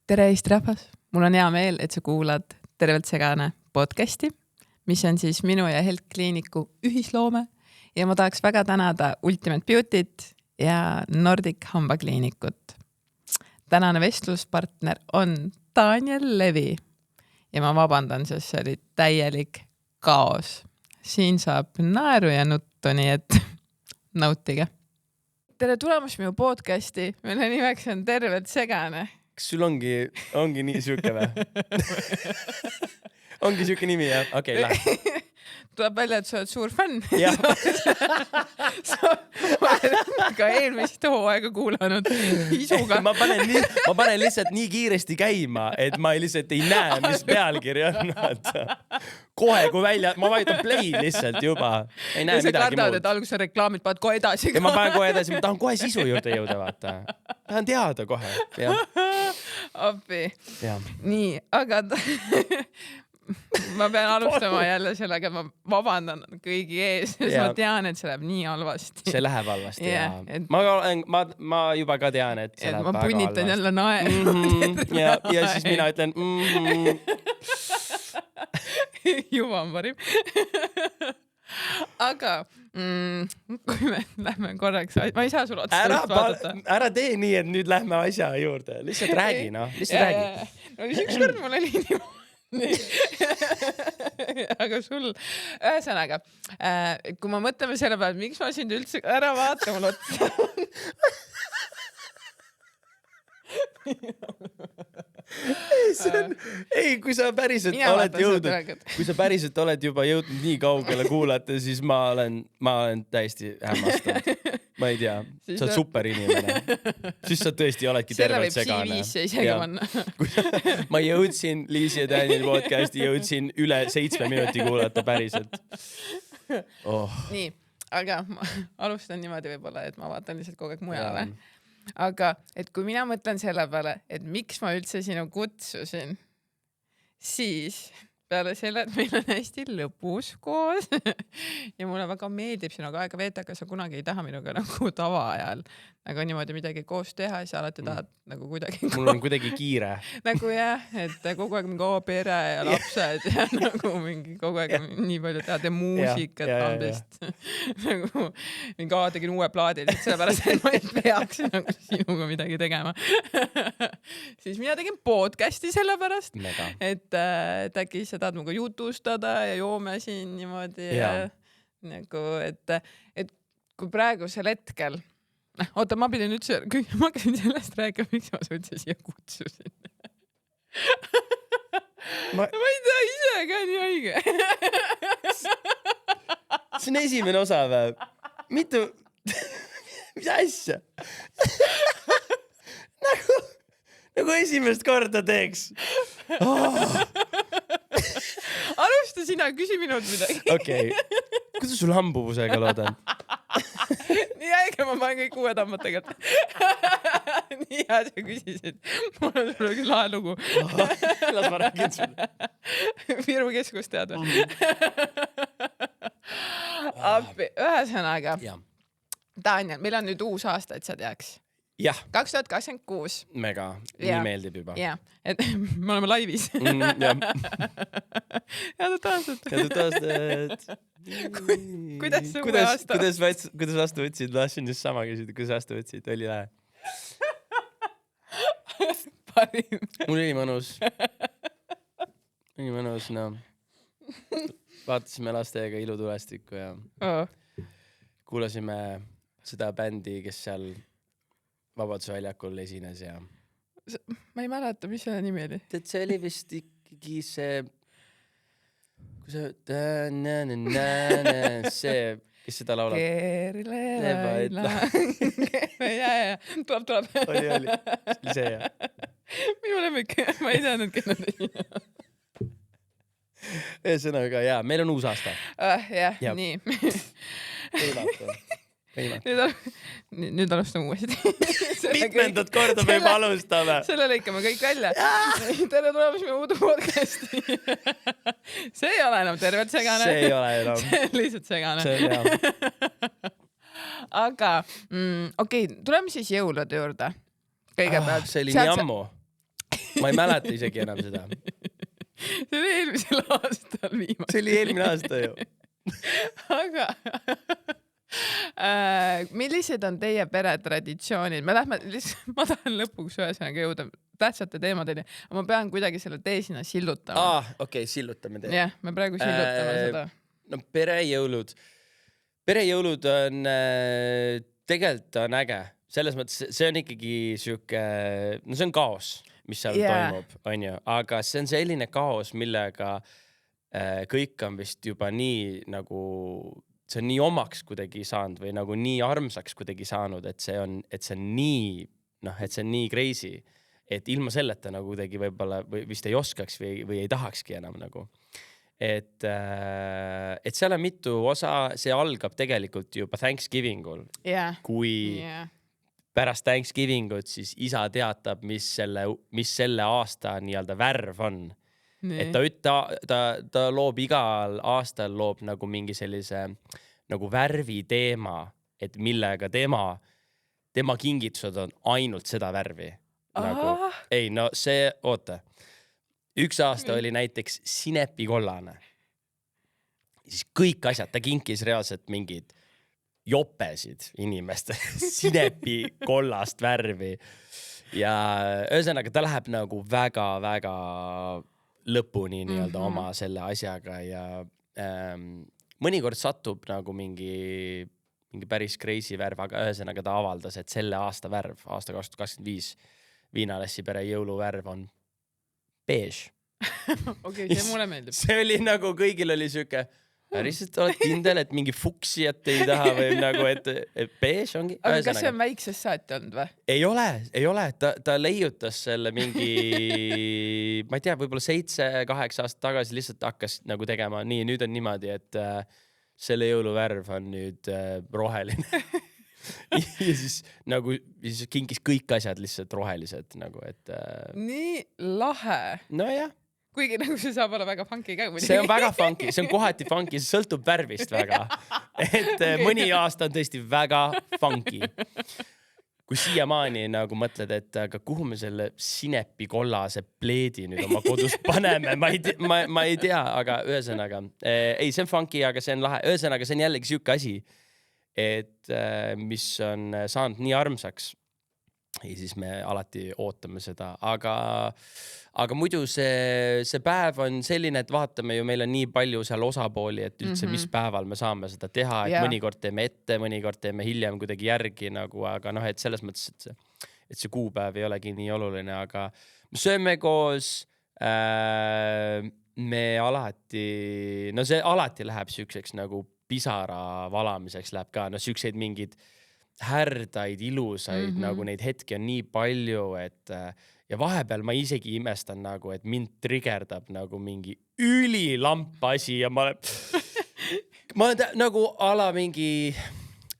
Tere Eesti rahvas! Mul on hea meel, et sa kuulad Tervelt segane podcasti, mis on siis minu ja Health Kliiniku ühisloome ja ma tahaks väga tänada Ultimate Beauty't ja Nordic hambakliinikut. Tänane vestluspartner on Daniel Levi ja ma vabandan, sest see oli täielik kaos. Siin saab naeru ja nuttu, nii et nautige. Tere tulemast minu podcasti, mille nimeks on Tervelt segane. Kas sul ongi nii süke või? Ongi süke nimi, jah? Okei, lähe. Tuleb välja, et sa oled suur fänn. Jah. Ma olen ka eelmist hooaega kuulanud isuga. Ma panen lihtsalt nii kiiresti käima, et ma lihtsalt ei näe, mis pealkiri on. Kohe kui välja, ma vajutan play lihtsalt juba. Ei näe midagi kardavad, muud. et alguses reklaamid paned kohe edasi. Ja ma panen kohe edasi, ma tahan kohe sisu juurde jõuda, vaata. Tahan teada kohe. Appi. Ja. Nii, aga ma pean alustama jälle sellega, ma vabandan kõigi ees, sest ma tean, et see läheb nii halvasti. See läheb halvasti, yeah, ja. Ma juba ka tean, et see läheb väga halvasti. Ma punnitan jälle naer. Ja siis mina ütlen Juba on parim. Aga kui me lähme korraks, ma ei saa sul otsast vaadata. Ära tee nii, et nüüd lähme asja juurde. Lihtsalt räägi, noh. Lihtsalt räägi. No üks kord mul oli niimoodi. Aga sul, ühesõnaga, kui ma mõtleme selle peale, miks ma sind üldse ära vaata mul otsa. Ei, kui sa päriselt oled juba jõudnud nii kaugele kuulata, siis ma olen täiesti hämmastunud. Ma ei tea, sa oled super inimene. Siis sa tõesti oledki tervelt segane. Selle võib CV-sse Ma jõudsin Liisi ja Daniel podcasti, jõudsin üle 7 minuti kuulata päriselt. Nii, aga ma alustan niimoodi võib-olla, et ma vaatan lihtsalt kogu aeg mujale. Aga, et kui mina mõtlen selle peale, et miks ma üldse sinu kutsusin, siis peale selle, et meil on hästi lõbus koos ja mulle väga meeldib sinuga aega veeta, aga sa kunagi ei taha minuga nagu tavaajal nagu niimoodi midagi koos teha ja sa alati tahad nagu kuidagi mul on kuidagi kiire. Nagu jah, et kogu aeg mingi pere ja lapsed ja nagu mingi kogu aeg nii palju tead ja muusikat albist. Nagu mingi tegin uue plaadi, sellepärast, et ma ei peaks nagu sinuga midagi tegema. Siis mina tegin podcasti sellepärast, et äkki sa tahad muga jutustada ja joome siin niimoodi. Nagu, et kui praegusel hetkel oota, ma pidin üldse, ma hakkasin sellest rääkima, miks ma üldse siia kutsusin. Ma ei tea ise ka nii õige. See on esimene osa või? Mitu? Mis asja? Nagu esimest korda teeks. Alusta sina, küsi minult midagi. Okei. Kuidas sul hambuvusega loodan? Nii äige, ma panen kõik uued hambad tegelikult. Nii hea, sa küsisid. Mul on sulle üks lahe lugu. Las ma räägin sulle. Viru keskus tead või? Appi, ühesõnaga. Daniel, meil on nüüd uus aasta, et sa teaks. Jah. 2026. Mega. Nii meeldib juba. Jah, et me oleme laivis. Headut aastat. Kuidas see uue aasta? Kuidas vastu võtsid? Lasin just sama küsida, kuidas vastu võtsid? Oli lähe? Parim. Mul oli mõnus. No. Vaatasime lastega ilutulestikku ja kuulasime seda bändi, kes seal Vabadusväljakul esines ja... Ma ei mäleta, mis selle nimi oli. See oli vist ikkagi see... Kui see, kes seda laulab? Keerile vaidla. Tuleb. Oli. See ja. Minu lemmik, ma ei teadnud, kes nad esinevad. Ühesõnaga, jaa, meil on uus aasta. Jah, nii. Nüüd alustame uuesti. Mitmendat korda me juba alustame. Selle lõikame kõik välja. Tere tulemast meie uudu podcasti. See ei ole enam tervelt segane. See ei ole enam. See on lihtsalt segane. See on jah. Aga okei, tuleme siis jõulude juurde. Kõigepealt. See oli nii ammu. ma ei mäleta isegi enam seda. See oli eelmisel aastal viimast. See oli eelmine aasta ju. Aga millised on teie peretraditsioonid? Ma tahan lõpuks ühesõnaga jõuda tähtsate teemadeni, aga ma pean kuidagi selle tee sinna sillutama. Okei, sillutame tee. Jah, me praegu sillutame seda. No perejõulud on, tegelikult on äge. Selles mõttes, see on ikkagi siuke, no see on kaos, mis seal toimub, on ju, aga see on selline kaos, millega kõik on vist juba nii nagu, see on nii omaks kuidagi saanud või nagu nii armsaks kuidagi saanud, et see on nii, et see on nii crazy, et ilma selleta nagu kuidagi võib-olla vist ei oskaks või ei tahakski enam nagu. Et seal on mitu osa, see algab tegelikult juba Thanksgivingul, kui pärast Thanksgivingut siis isa teatab, mis selle aasta nii-öelda värv on. Et ta loob igal aastal nagu mingi sellise nagu värvi teema, et millega tema kingitused on ainult seda värvi. Nagu, ei, no see, oota. Üks aasta oli näiteks sinepikollane. Siis kõik asjad, ta kinkis reaalselt mingid jopesid inimeste sinepikollast värvi. Ja ühesõnaga, ta läheb nagu väga-väga lõpuni nii-öelda oma selle asjaga ja mõnikord satub nagu mingi päris crazy värv, aga ühesõnaga ta avaldas, et selle aasta värv, aasta 2025 Viinalessi pere jõuluvärv on beige. Okei, see mulle meeldib. See oli nagu, kõigil oli siuke, päriselt oled kindel, et mingi fuksijat ei taha või nagu, et beige ongi. Aga kas see on väiksest saati olnud või? Ei ole. Ta leiutas selle mingi, ma ei tea, võib-olla 7-8 aastat tagasi lihtsalt hakkas nagu tegema. Nii, nüüd on niimoodi, et selle jõuluvärv on nüüd roheline. Ja siis nagu kinkis kõik asjad lihtsalt rohelised nagu, et nii lahe. No jah. Kuigi nagu see saab olla väga funky ka. See on väga funky, see on kohati funky, see sõltub värvist väga. Et mõni aasta on tõesti väga funky. Kui siiamaani nagu mõtled, et aga kuhu me selle sinepikollase pleedi nüüd oma kodus paneme, ma ei tea, aga ühesõnaga, ei, see on funky, aga see on lahe. Ühesõnaga, see on jällegi siuke asi, et mis on saanud nii armsaks ja siis me alati ootame seda, aga muidu see päev on selline, et vaatame ju, meil on nii palju seal osapooli, et üldse mis päeval me saame seda teha, et mõnikord teeme ette, mõnikord teeme hiljem kuidagi järgi nagu, aga et selles mõttes, et see kuupäev ei olegi nii oluline, aga me sööme koos, me alati, no see alati läheb siukseks nagu pisara valamiseks läheb ka, no siukseid mingid härdaid, ilusaid, nagu neid hetki on nii palju, et ja vahepeal ma isegi imestan nagu, et mind triggerdab nagu mingi ülilamp asi ja ma olen nagu ala mingi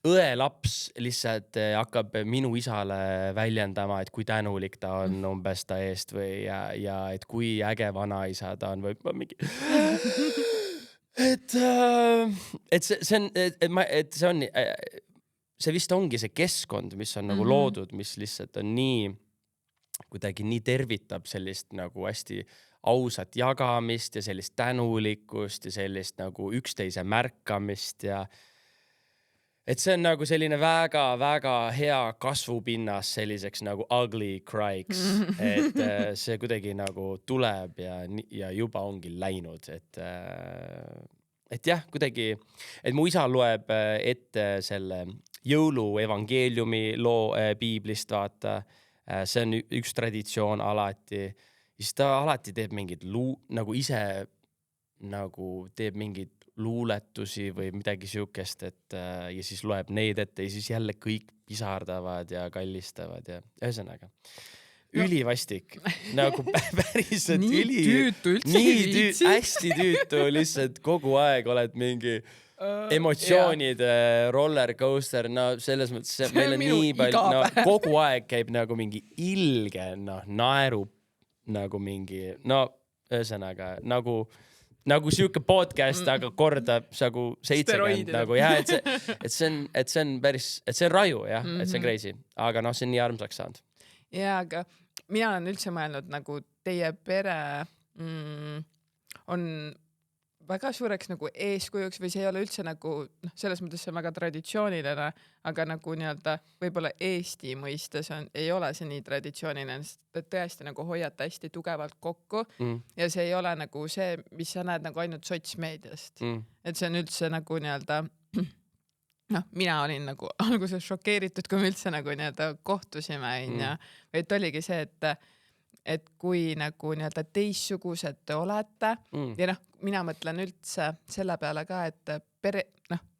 õelaps lihtsalt hakkab minu isale väljendama, et kui tänulik ta on umbes ta eest või ja et kui äge vanaisa ta on või mingi et see vist ongi see keskkond, mis on nagu loodud, mis lihtsalt on nii kuidagi nii tervitab sellist nagu hästi ausat jagamist ja sellist tänulikkust ja sellist nagu üksteise märkamist ja et see on nagu selline väga-väga hea kasvupinnas selliseks nagu ugly cry'ks, et see kuidagi nagu tuleb ja juba ongi läinud, et jah, kuidagi, et mu isa loeb ette selle jõulu evangeeliumi loo piiblist, vaata, see on üks traditsioon alati, siis ta alati teeb mingid nagu ise nagu teeb mingid luuletusi või midagi siukest, et ja siis loeb neid ette ja siis jälle kõik pisardavad ja kallistavad ja ühesõnaga. Ülivastik, nagu päriselt hästi tüütu, lihtsalt kogu aeg oled mingi emotsioonide rollercoaster, no selles mõttes meil on nii palju, no kogu aeg käib nagu mingi ilge, naeru nagu mingi, no ühesõnaga nagu siuke podcast, aga kordab nagu 70 nagu jah, et see on päris, et see on raju jah, et see on crazy, aga see on nii armsaks saanud. Ja, aga mina olen üldse mõelnud nagu teie pere on väga suureks nagu eeskujuks või see ei ole üldse nagu, selles mõttes see on väga traditsiooniline, aga nagu nii-öelda võib-olla Eesti mõistes ei ole see nii traditsiooniline, sest et tõesti nagu hoiate hästi tugevalt kokku ja see ei ole nagu see, mis sa näed nagu ainult sotsmeediast. Et see on üldse nagu nii-öelda, mina olin nagu alguses šokeeritud, kui me üldse nagu nii-öelda kohtusime, et oligi see, et kui nagu nii-öelda teissugused te olete ja mina mõtlen üldse selle peale ka, et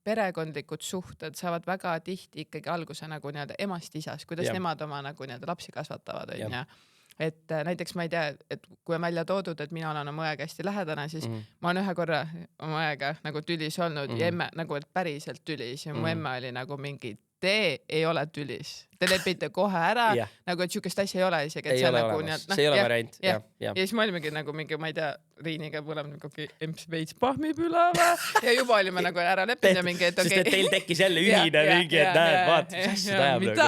perekondlikud suhted saavad väga tihti ikkagi alguse nagu nii-öelda emast isas, kuidas nemad oma nagu nii-öelda lapsi kasvatavad, on ja. Et näiteks ma ei tea, et kui on välja toodud, et mina olen oma õega hästi lähedane, siis ma olen ühe korra oma õega nagu tülis olnud ja emme nagu, et päriselt tülis ja mu emme oli nagu mingi, te ei ole tülis, te lepite kohe ära, nagu et sihukest asja ei ole isegi. Ei ole olemas, see ei ole variant. Ja siis ma olimegi nagu mingi, ma ei tea, Riiniga põleb nagu emps veits pahmipülava ja juba olime nagu ära leppinud ja mingi, et okei. Sest et teil tekkis jälle ühine mingi, et näed, vaata, mis asja ta ajab nagu.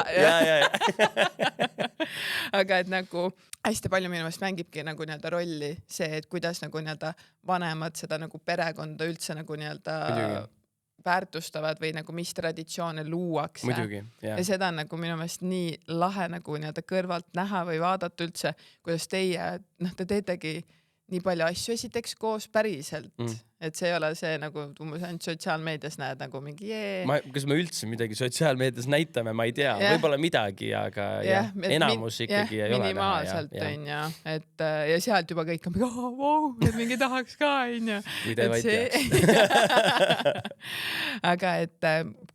Aga et nagu hästi palju minu meelest mängibki nagu nii-öelda rolli see, et kuidas nagu nii-öelda vanemad seda nagu perekonda üldse nagu nii-öelda väärtustavad või nagu mis traditsioone luuakse. Muidugi, ja seda on nagu minu meelest nii lahe nagu nii-öelda kõrvalt näha või vaadata üldse, kuidas teie, te teetegi nii palju asju esiteks koos päriselt, et see ei ole see nagu umbes ainult sotsiaalmeedias näed nagu mingi kas me üldse midagi sotsiaalmeedias näitame, ma ei tea, võib-olla midagi, aga enamus ikkagi ei ole minimaalselt on ja, et ja sealt juba kõik on wow, et mingi tahaks ka on ja. Kui te vaid teaks. Aga et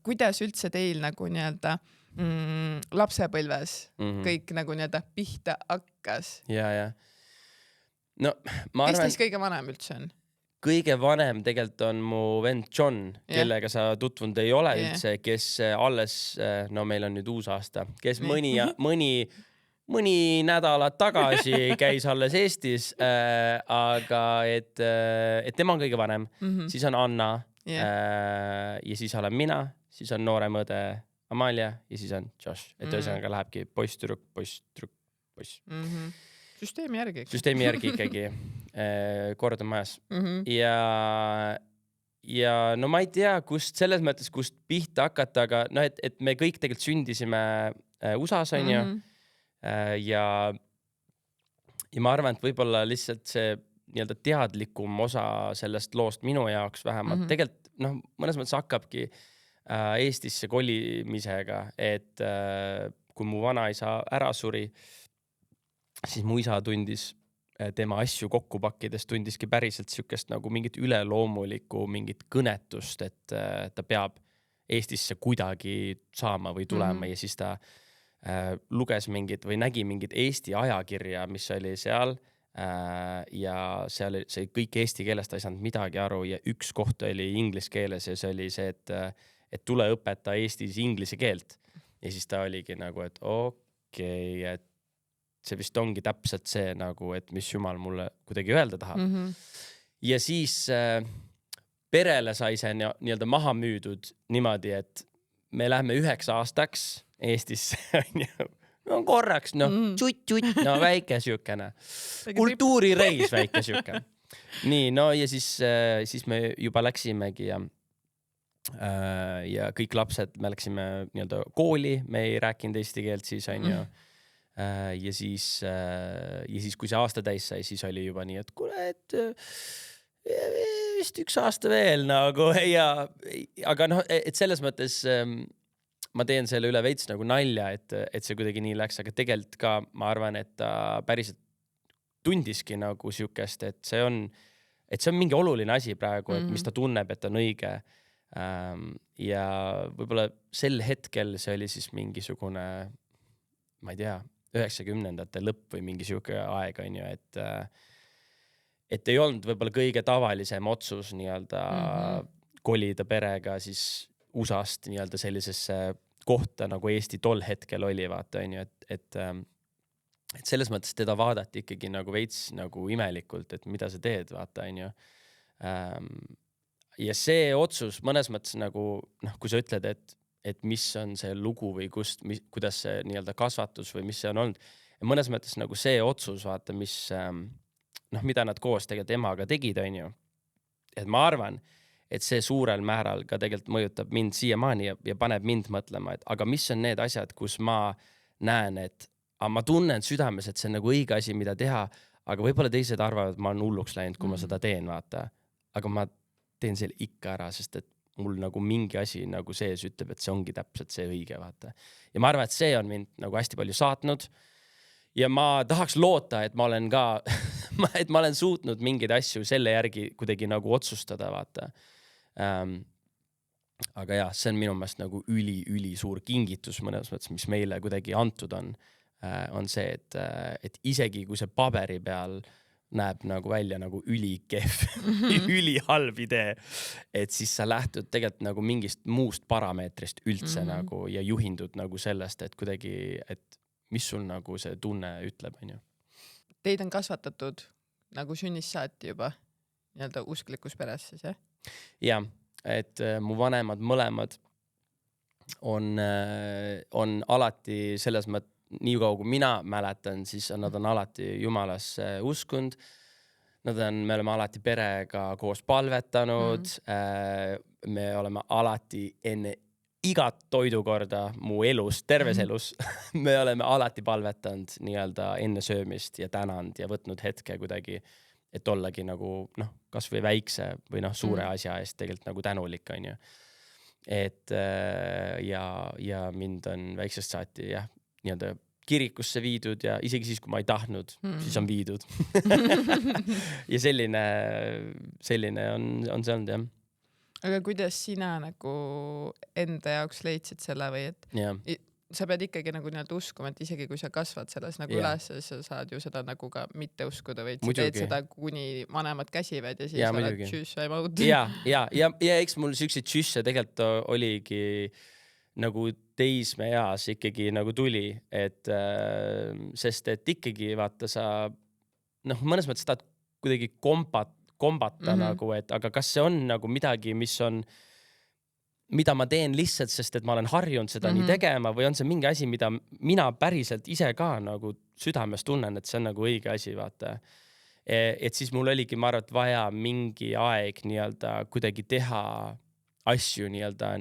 kuidas üldse teil nagu nii-öelda lapsepõlves kõik nagu nii-öelda pihta hakkas? Ja. No, ma arvan, kes teist kõige vanem üldse on? Kõige vanem tegelikult on mu vend John, kellega sa tutvunud ei ole üldse, kes alles, no meil on nüüd uus aasta, kes mõni nädala tagasi käis alles Eestis, aga et tema on kõige vanem, siis on Anna ja siis olen mina, siis on noorem õde Amalia ja siis on Josh, et ühesõnaga lähebki poiss, tüdruk. Süsteemi järgi. Süsteemi järgi ikkagi kord on majas. Ja no ma ei tea, selles mõttes, kust pihta hakata, aga no, et me kõik tegelikult sündisime USA-s on ju. Ja ma arvan, et võib-olla lihtsalt see nii-öelda teadlikum osa sellest loost minu jaoks vähemalt tegelikult mõnes mõttes hakkabki Eestisse kolimisega, et kui mu vanaisa ära suri, siis mu isa tundis tema asju kokku pakkides, tundiski päriselt sihukest nagu mingit üleloomulikku mingit kõnetust, et ta peab Eestisse kuidagi saama või tulema ja siis ta luges mingit või nägi mingit Eesti ajakirja, mis oli seal ja seal see kõik eesti keeles, ta ei saanud midagi aru ja üks koht oli inglise keeles ja see oli see, et tule õpeta Eestis inglise keelt ja siis ta oligi nagu, et okei, et see vist ongi täpselt see nagu, et mis jumal mulle kuidagi öelda tahab. Ja siis perele sai see nii-öelda maha müüdud niimoodi, et me läheme 9 aastaks Eestisse, no korraks, tšut, no väike sihukene. Kultuurireis väike sihukene. Nii, no ja siis me juba läksimegi ja kõik lapsed, me läksime nii-öelda kooli, me ei rääkinud eesti keelt siis on ju. Ja siis kui see aasta täis sai, siis oli juba nii, et kuule, et vist 1 aasta veel nagu aga et selles mõttes ma teen selle üle veits nagu nalja, et see kuidagi nii läks, aga tegelikult ka ma arvan, et ta päriselt tundiski nagu sihukest, et see on mingi oluline asi praegu, et mis ta tunneb, et on õige. Ja võib-olla sel hetkel see oli siis mingisugune, ma ei tea, 90ndate lõpp või mingi sihuke aeg on ju, et ei olnud võib-olla kõige tavalisem otsus nii-öelda kolida perega siis USA-st nii-öelda sellisesse kohta nagu Eesti tol hetkel oli, vaata on ju, et selles mõttes teda vaadati ikkagi nagu veits nagu imelikult, et mida sa teed, vaata on ju. Ja see otsus mõnes mõttes nagu, kui sa ütled, et mis on see lugu või kuidas see nii-öelda kasvatus või mis see on olnud, ja mõnes mõttes nagu see otsus, vaata, mis mida nad koos tegelikult emaga tegid, on ju. Et ma arvan, et see suurel määral ka tegelikult mõjutab mind siiamaani ja paneb mind mõtlema, et aga mis on need asjad, kus ma näen, et ma tunnen südames, et see on nagu õige asi, mida teha, aga võib-olla teised arvavad, et ma olen hulluks läinud, kui ma seda teen, vaata. Aga ma teen selle ikka ära, sest et mul nagu mingi asi nagu sees ütleb, et see ongi täpselt see õige, vaata. Ja ma arvan, et see on mind nagu hästi palju saatnud. Ja ma tahaks loota, et ma olen ka, et ma olen suutnud mingeid asju selle järgi kuidagi nagu otsustada, vaata. Aga jah, see on minu meelest nagu üli suur kingitus mõnes mõttes, mis meile kuidagi antud on see, et isegi kui see paberi peal näeb nagu välja nagu ülikehv, ülihalb idee, et siis sa lähtud tegelikult nagu mingist muust parameetrist üldse nagu ja juhindud nagu sellest, et kuidagi, et mis sul nagu see tunne ütleb, on ju. Teid on kasvatatud nagu sünnist saati juba nii-öelda usklikus peres siis, jah? Jah, et mu vanemad mõlemad on alati selles mõttes, nii kaua kui mina mäletan, siis nad on alati Jumalasse uskund. Me oleme alati perega koos palvetanud. Me oleme alati enne igat toidukorda mu elus, terves elus. Me oleme alati palvetanud nii-öelda enne söömist ja tänanud ja võtnud hetke kuidagi, et ollagi nagu kas või väikse või suure asja eest tegelikult nagu tänulik, on ju. Et ja mind on väiksest saati nii-öelda kirikusse viidud ja isegi siis, kui ma ei tahtnud, siis on viidud. Ja selline on see olnud, jah. Aga kuidas sina nagu enda jaoks leidsid selle või et sa pead ikkagi nagu nii-öelda uskuma, et isegi kui sa kasvad selles nagu üles, sa saad ju seda nagu ka mitte uskuda või sa teed seda, kuni vanemad käsivad ja siis oled tšüss, I'm out. Ja eks mul selliseid tšüsse tegelikult oligi nagu teismeeas ikkagi nagu tuli, et sest et ikkagi vaata sa mõnes mõttes tahad kuidagi kombata nagu, et aga kas see on nagu midagi, mida ma teen lihtsalt, sest et ma olen harjunud seda nii tegema või on see mingi asi, mida mina päriselt ise ka nagu südames tunnen, et see on nagu õige asi, vaata. Et siis mul oligi, ma arvan, vaja mingi aeg nii-öelda kuidagi teha asju nii-öelda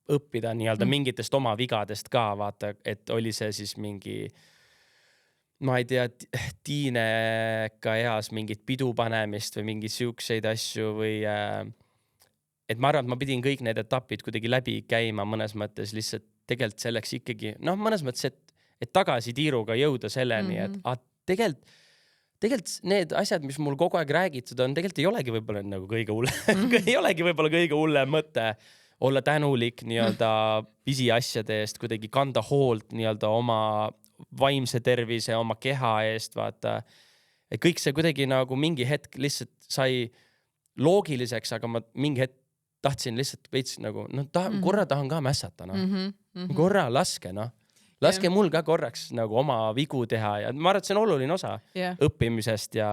õppida nii-öelda mingitest oma vigadest ka, vaata, et oli see siis mingi, ma ei tea, tiineka eas mingit pidu panemist või mingi siukseid asju või et ma arvan, et ma pidin kõik need etapid kuidagi läbi käima mõnes mõttes lihtsalt tegelikult selleks ikkagi, mõnes mõttes, et tagasi tiiruga jõuda selleni, et tegelikult need asjad, mis mul kogu aeg räägitud on, tegelikult ei olegi võib-olla nagu kõige hullem, ei olegi võib-olla kõige hullem mõte olla tänulik nii-öelda pisiasjade eest, kuidagi kanda hoolt nii-öelda oma vaimse tervise, oma keha eest, vaata. Et kõik see kuidagi nagu mingi hetk lihtsalt sai loogiliseks, aga ma mingi hetk tahtsin lihtsalt veits nagu, korra tahan ka mässata, korra laske, laske mul ka korraks nagu oma vigu teha ja ma arvan, et see on oluline osa õppimisest ja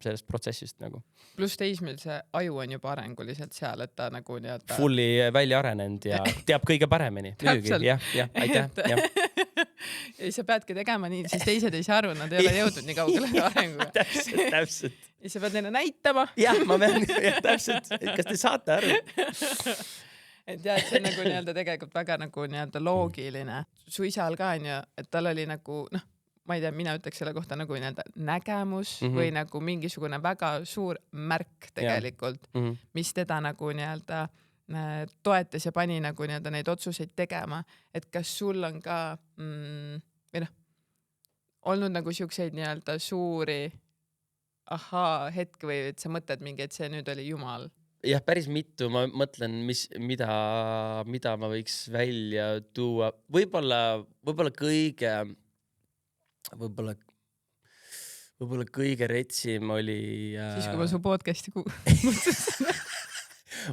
sellest protsessist nagu. Pluss teismelise aju on juba arenguliselt seal, et ta nagu nii-öelda fulli välja arenenud ja teab kõige paremini. Aitäh. Ja sa peadki tegema nii, siis teised ei saa aru, nad ei ole jõudnud nii kaugele arenguga. Täpselt. Ja sa pead neile näitama. Jah, ma pean, täpselt. Kas te saate aru? Et jah, et see on nagu nii-öelda tegelikult väga nagu nii-öelda loogiline. Su isal ka on ju, et tal oli nagu, ma ei tea, mina ütleks selle kohta nagu nii-öelda nägemus või nagu mingisugune väga suur märk tegelikult, mis teda nagu nii-öelda toetas ja pani nagu nii-öelda neid otsuseid tegema. Et kas sul on ka olnud nagu siukseid nii-öelda suuri hetk või et sa mõtled mingi, et see nüüd oli Jumal? Jah, päris mitu, ma mõtlen, mida ma võiks välja tuua. Võib-olla kõige retsim oli... Siis kui ma su podcasti kuulsin.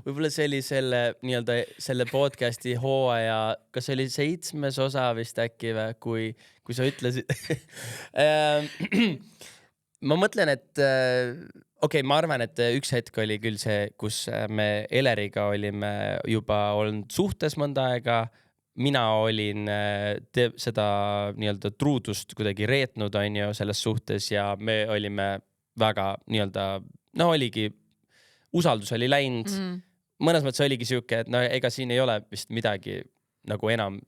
Võib-olla see oli selle podcasti hooaja, kas oli 7. osa vist äkki või, kui sa ütlesid... Ma mõtlen, et ma arvan, et üks hetk oli küll see, kus me Eleriga olime juba olnud suhtes mõnda aega, mina olin seda nii-öelda truudust kuidagi reetnud on ju selles suhtes ja me olime väga nii-öelda, no oligi, usaldus oli läinud. Mõnes mõttes oligi siuke, et no ega siin ei ole vist midagi nagu enam,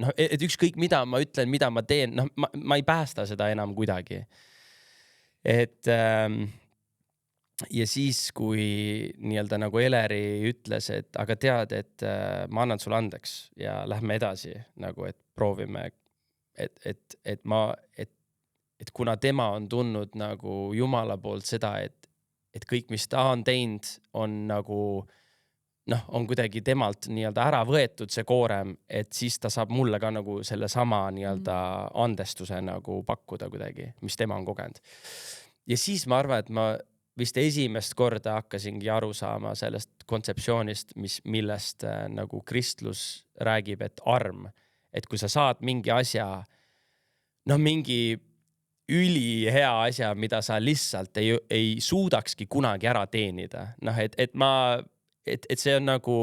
noh, et ükskõik mida ma ütlen, mida ma teen, noh, ma ei päästa seda enam kuidagi. Et ja siis, kui nii-öelda nagu Eleri ütles, et aga tead, et ma annan sulle andeks ja lähme edasi nagu, et proovime, et kuna tema on tundnud nagu Jumala poolt seda, et kõik, mis ta on teinud, on nagu, noh, on kuidagi temalt nii-öelda ära võetud see koorem, et siis ta saab mulle ka nagu selle sama nii-öelda andestuse nagu pakkuda kuidagi, mis tema on kogenud. Ja siis ma arvan, et ma vist esimest korda hakkasingi aru saama sellest kontseptsioonist, millest nagu kristlus räägib, et arm, et kui sa saad mingi asja, noh, mingi ülihea asja, mida sa lihtsalt ei suudakski kunagi ära teenida. Noh, et see on nagu,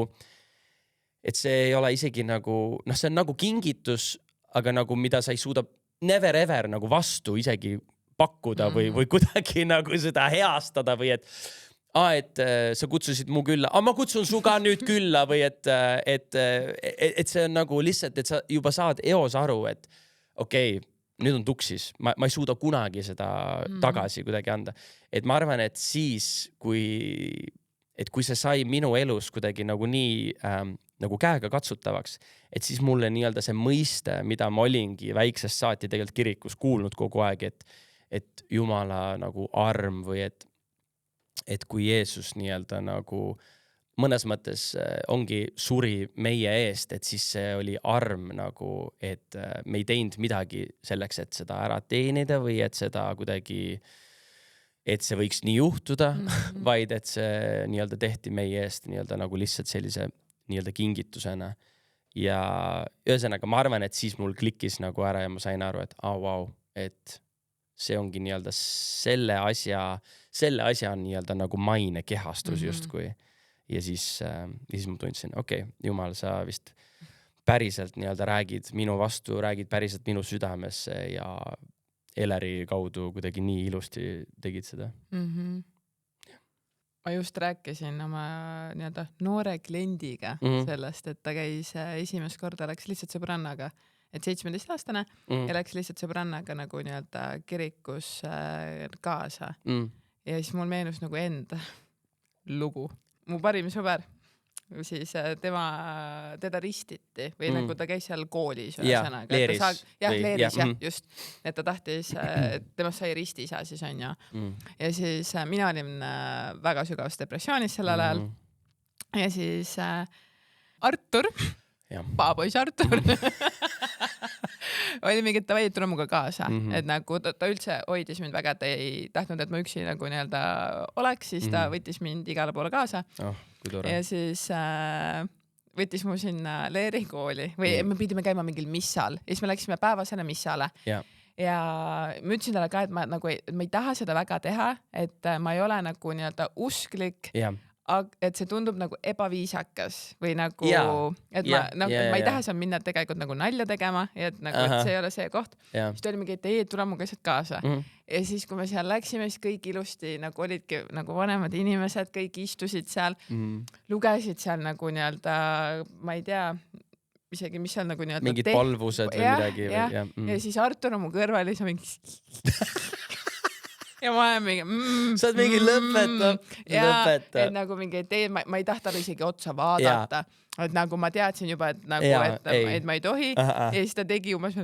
et see ei ole isegi nagu, noh, see on nagu kingitus, aga nagu mida sa ei suuda never ever nagu vastu isegi pakkuda või kuidagi nagu seda heastada või et sa kutsusid mu külla, ma kutsun su ka nüüd külla või et see on nagu lihtsalt, et sa juba saad eos aru, et okei, nüüd on tuksis, ma ei suuda kunagi seda tagasi kuidagi anda. Et ma arvan, et siis, kui see sai minu elus kuidagi nagu nii nagu käega katsutavaks, et siis mulle nii-öelda see mõiste, mida ma olingi väiksest saati tegelikult kirikus kuulnud kogu aeg, et Jumala nagu arm või et kui Jeesus nii-öelda nagu mõnes mõttes ongi suri meie eest, et siis see oli arm nagu, et me ei teinud midagi selleks, et seda ära teenida või et seda kuidagi, et see võiks nii juhtuda, vaid et see nii-öelda tehti meie eest nii-öelda nagu lihtsalt sellise nii-öelda kingitusena. Ja ühesõnaga, ma arvan, et siis mul klikkis nagu ära ja ma sain aru, et vau, et see ongi nii-öelda selle asja nii-öelda nagu maine kehastus justkui. Ja siis ma tundsin, okei, Jumal, sa vist päriselt nii-öelda räägid minu vastu, räägid päriselt minu südamesse ja Eleri kaudu kuidagi nii ilusti tegid seda. Ma just rääkisin oma nii-öelda noore kliendiga sellest, et ta käis esimest korda, läks lihtsalt sõbrannaga, et 17-aastane ja läks lihtsalt sõbrannaga nagu nii-öelda kirikus kaasa. Ja siis mul meenus nagu enda lugu. Mu parim sõber, siis teda ristiti või nagu ta käis seal koolis. Leeris. Leeris, just. Et ta tahtis, temast sai ristisa siis on ju. Ja siis mina olin väga sügavas depressioonis sellel ajal. Ja siis Artur, paapois Artur, oli mingi, et ta veidi tule muga kaasa. Et nagu ta üldse hoidis mind väga, et ta ei tahtnud, et ma üksi nagu nii-öelda oleks, siis ta võttis mind igale poole kaasa. Ja siis võttis mu sinna Leeri kooli või me pidime käima mingil missal. Ja siis me läksime päevasena missale. Ja ma ütlesin talle ka, et ma ei taha seda väga teha, et ma ei ole nagu nii-öelda usklik, et see tundub nagu ebaviisakas või nagu, et ma ei taha seal minna tegelikult nagu nalja tegema ja et nagu, et see ei ole see koht. Siis ta oli mingi, et tule muga lihtsalt kaasa. Ja siis, kui me seal läksime, siis kõik ilusti nagu olidki nagu vanemad inimesed, kõik istusid seal, lugesid seal nagu nii-öelda, ma ei tea, isegi mis seal nagu nii-öelda mingid palvused või midagi. Ja siis Artur on mu kõrval ja siis mingi ja ma olen mingi sa oled mingi lõpeta. Et nagu mingi, et ma ei tahta isegi otsa vaadata. Et nagu ma teadsin juba, et nagu, et ma ei tohi. Ja siis ta tegi umbes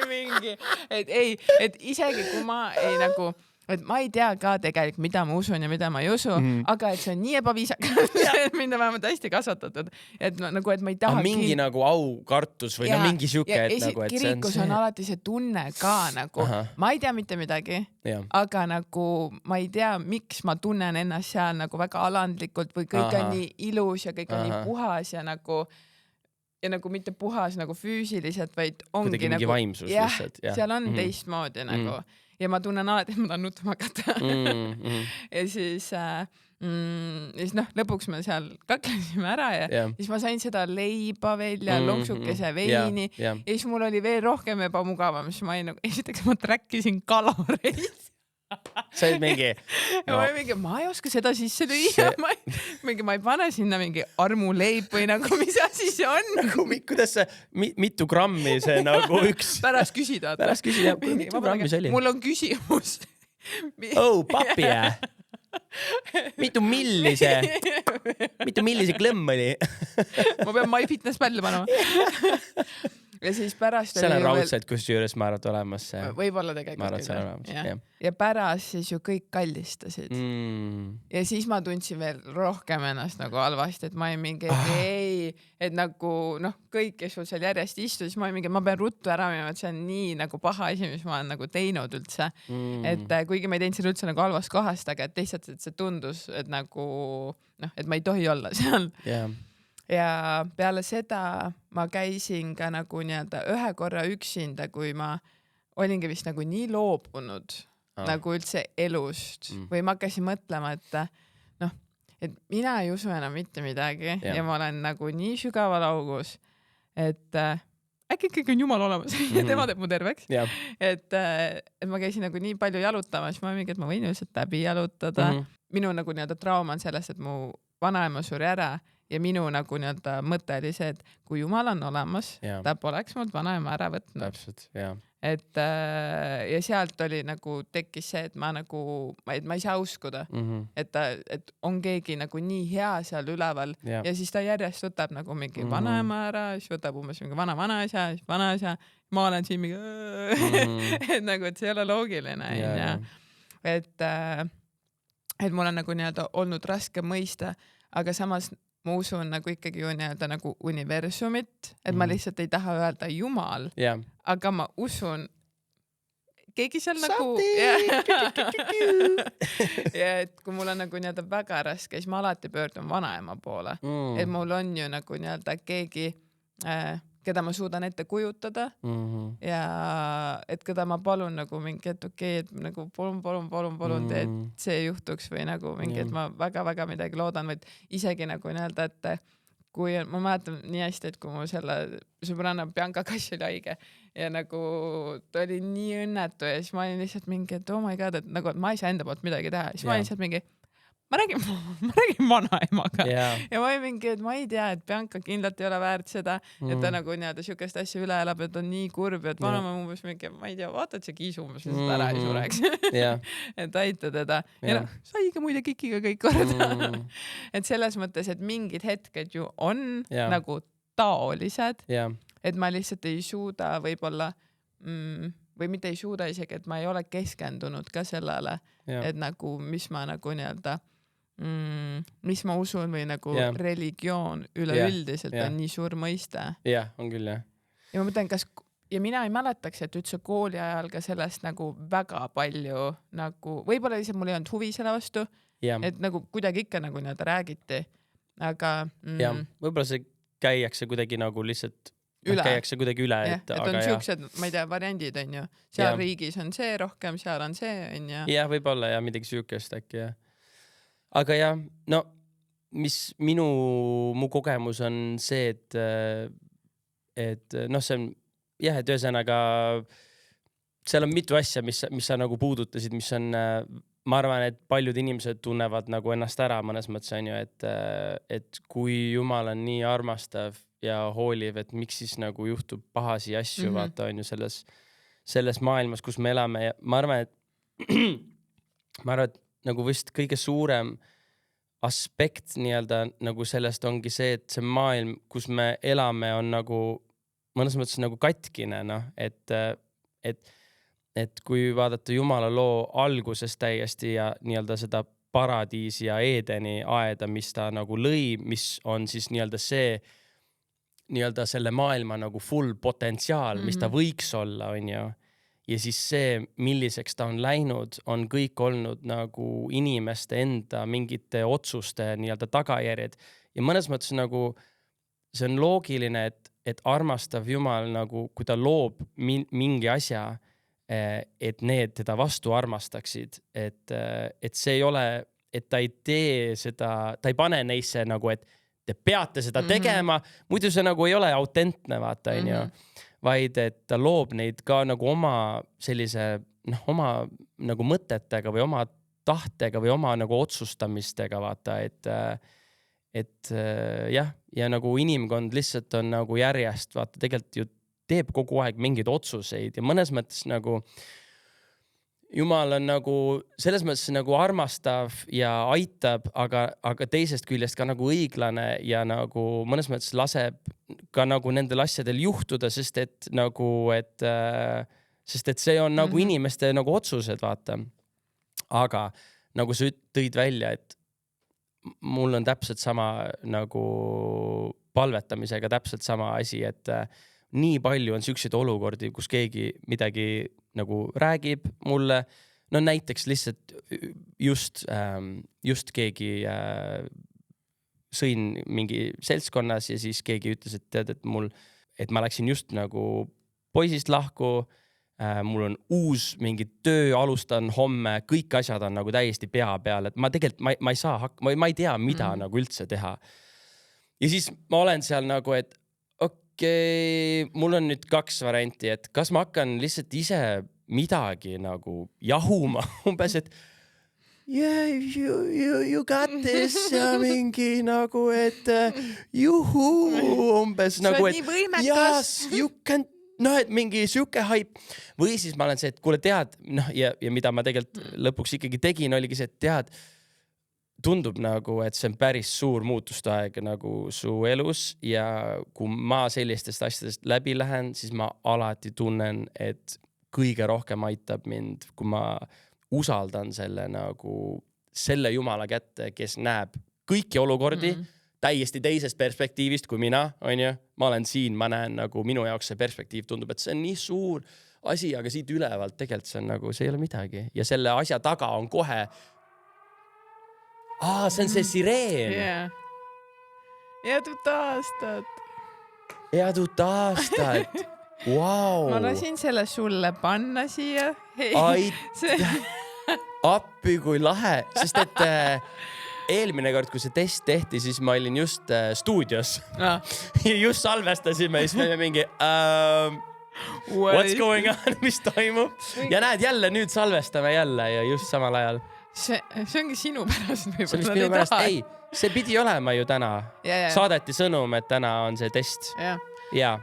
mingi, et isegi kui ma ei nagu, et ma ei tea ka tegelikult, mida ma usun ja mida ma ei usu, aga et see on nii ebaviisakas, et mind on vähemalt hästi kasvatatud, et nagu, et ma ei taha mingi nagu aukartus või mingi siuke, et nagu, et kirikus on alati see tunne ka nagu, ma ei tea mitte midagi, aga nagu ma ei tea, miks ma tunnen ennast seal nagu väga alandlikult või kõik on nii ilus ja kõik on nii puhas ja nagu mitte puhas nagu füüsiliselt, vaid ongi kuidagi mingi vaimsus lihtsalt. Seal on teistmoodi nagu. Ja ma tunnen alati, et ma tahan nutma hakata. Ja siis siis lõpuks me seal kaklesime ära ja siis ma sain seda leiba veel ja lonksukese veini ja siis mul oli veel rohkem ebamugavam, siis ma esiteks ma träkkisin kaloreid. Sa olid mingi ma ei oska seda sisse lüüa, ma ei pane sinna mingi armuleib või nagu mis asi see on. Kuidas see, mitu grammi see nagu üks? Pärast küsida. Mitu grammi see oli? Mul on küsimus. Papi mitu millise klõmm oli? Ma pean MyFitness välja panema. Ja siis pärast seal on raudselt, kus juures ma arvad olemas. Võib-olla tegelikult. Ja pärast siis ju kõik kallistasid. Ja siis ma tundsin veel rohkem ennast nagu halvasti, et ma ei mingi et nagu kõik, kes sul seal järjest istu, siis ma pean ruttu ära minema, et see on nii nagu paha asi, mis ma olen nagu teinud üldse. Et kuigi ma ei teinud selle üldse nagu halvast kohast, aga et lihtsalt et see tundus, et nagu et ma ei tohi olla seal. Ja peale seda ma käisin ka nagu ühe korra üksinda, kui ma olingi vist nagu nii loobunud nagu üldse elust või ma hakkasin mõtlema, et mina ei usu enam mitte midagi ja ma olen nagu nii sügaval augus, et äkki ikkagi on Jumal olemas ja tema teeb mu terveks. Et ma käisin nagu nii palju jalutamas, ma mingi, et ma võin lihtsalt läbi jalutada. Minu nagu trauma on sellest, et mu vanaema suri ära ja minu nagu mõte oli see, et kui Jumal on olemas, ta poleks mult vanaema ära võtnud. Täpselt, jah. Et ja sealt oli nagu tekkis see, et ma ei saa uskuda, et on keegi nagu nii hea seal üleval ja siis ta järjest võtab nagu mingi vanaema ära, siis võtab umbes mingi vanaisa, siis vanaisa, ma olen siin mingi et nagu, et see ei ole loogiline. Et mul on nagu olnud raske mõista, aga samas ma usun nagu ikkagi ju nagu universumit, et ma lihtsalt ei taha öelda Jumal, aga ma usun keegi seal nagu ja et kui mul on nagu väga raske, siis ma alati pöördun vanaema poole, et mul on ju nagu keegi, keda ma suudan ette kujutada ja et keda ma palun nagu mingi, et okei, et nagu palun tee, et see juhtuks või nagu mingi, et ma väga-väga midagi loodan, vaid isegi nagu et kui ma mäletan nii hästi, et kui mu selle sõbranna Bianca Kass oli haige ja nagu ta oli nii õnnetu ja siis ma olin lihtsalt mingi, et oh my god, et nagu et ma ei saa enda poolt midagi teha, siis ma olin lihtsalt mingi ma räägin vanaemaga ja ma olin mingi, et ma ei tea, et Bianca kindlalt ei ole väärt seda, et ta nagu sihukest asja üle elab, et on nii kurb ja et vanaema umbes mingi, ma ei tea, vaata, et see kiisu umbes ära ei sureks. Et aita teda. Ja saigi muide Kikiga kõik korda. Et selles mõttes, et mingid hetked ju on nagu taolised, et ma lihtsalt ei suuda võib-olla või mitte ei suuda isegi, et ma ei ole keskendunud ka sellele, et nagu mis ma nagu mis ma usun või nagu religioon üleüldiselt on nii suur mõiste. On küll, jah. Ja ma mõtlen, ja mina ei mäletaks, et üldse kooli ajal ka sellest nagu väga palju nagu, võib-olla lihtsalt mul ei olnud huvi selle vastu, et nagu kuidagi ikka nagu räägiti, aga võib-olla see käiakse kuidagi nagu lihtsalt käiakse kuidagi üle. Et on siuksed, ma ei tea, variandid on ju, seal riigis on see rohkem, seal on see on ju. Jah, võib-olla midagi siukest äkki, jah. Aga jah, no mis mu kogemus on see, et see on jah, et ühesõnaga seal on mitu asja, mis sa nagu puudutasid, mis on, ma arvan, et paljud inimesed tunnevad nagu ennast ära mõnes mõttes on ju, et kui Jumal on nii armastav ja hooliv, et miks siis nagu juhtub pahasi asju, vaata on ju selles maailmas, kus me elame ja ma arvan, et nagu vist kõige suurem aspekt nagu sellest ongi see, et see maailm, kus me elame, on nagu mõnes mõttes nagu katkine, et kui vaadata Jumala loo algusest täiesti ja seda paradiisi ja Eedeni aeda, mis ta nagu lõi, mis on siis see selle maailma nagu full potentsiaal, mis ta võiks olla, on ju. Ja siis see, milliseks ta on läinud, on kõik olnud nagu inimeste enda mingite otsuste tagajärjed. Ja mõnes mõttes nagu see on loogiline, et armastav Jumal nagu, kui ta loob mingi asja, et need teda vastu armastaksid, et see ei ole, et ta ei tee seda, ta ei pane neisse nagu, et te peate seda tegema, muidu see nagu ei ole autentne, vaata, onju. Vaid et ta loob neid ka nagu oma sellise, oma nagu mõtetega või oma tahtega või oma nagu otsustamistega, vaata, et jah, ja nagu inimkond lihtsalt on nagu järjest, vaata, tegelikult ju teeb kogu aeg mingeid otsuseid ja mõnes mõttes nagu Jumal on nagu selles mõttes nagu armastav ja aitab, aga teisest küljest ka nagu õiglane ja nagu mõnes mõttes laseb ka nagu nendel asjadel juhtuda, sest et see on nagu inimeste nagu otsused, vaata. Aga nagu sa tõid välja, et mul on täpselt sama nagu palvetamisega täpselt sama asi, et nii palju on siukseid olukordi, kus keegi midagi nagu räägib mulle, no näiteks lihtsalt just keegi sõin mingi seltskonnas ja siis keegi ütles, et tead, et ma läksin just nagu poisist lahku, mul on uus mingi töö, alustan homme, kõik asjad on nagu täiesti pea peal, et ma tegelikult, ma ei saa ma ei tea, mida nagu üldse teha. Ja siis ma olen seal nagu, et mul on nüüd 2 varianti, et kas ma hakkan lihtsalt ise midagi nagu jahuma, umbes, et yeah, you got this ja mingi nagu, et umbes nagu, et yes, you can, et mingi siuke haip. Või siis ma olen see, et kuule tead, ja mida ma tegelikult lõpuks ikkagi tegin, oligi see, et tead, tundub nagu, et see on päris suur muutuste aeg nagu su elus ja kui ma sellistest asjadest läbi lähen, siis ma alati tunnen, et kõige rohkem aitab mind, kui ma usaldan selle Jumala kätte, kes näeb kõiki olukordi täiesti teisest perspektiivist kui mina, onju. Ma olen siin, ma näen nagu minu jaoks see perspektiiv tundub, et see on nii suur asi, aga siit ülevalt tegelikult see on nagu, see ei ole midagi ja selle asja taga on kohe see on see sireen. Yeah. Edut aastat. Wow. Ma lasin selle sulle panna siia. Appi kui lahe, sest et eelmine kord, kui see test tehti, siis ma olin just stuudios ja just salvestasime ja siis me mingi what's going on, mis toimub ja näed jälle, nüüd salvestame jälle ja just samal ajal. See ongi sinu pärast. See on minu pärast, ei, see pidi olema ju täna. Saadeti sõnum, et täna on see test. Ja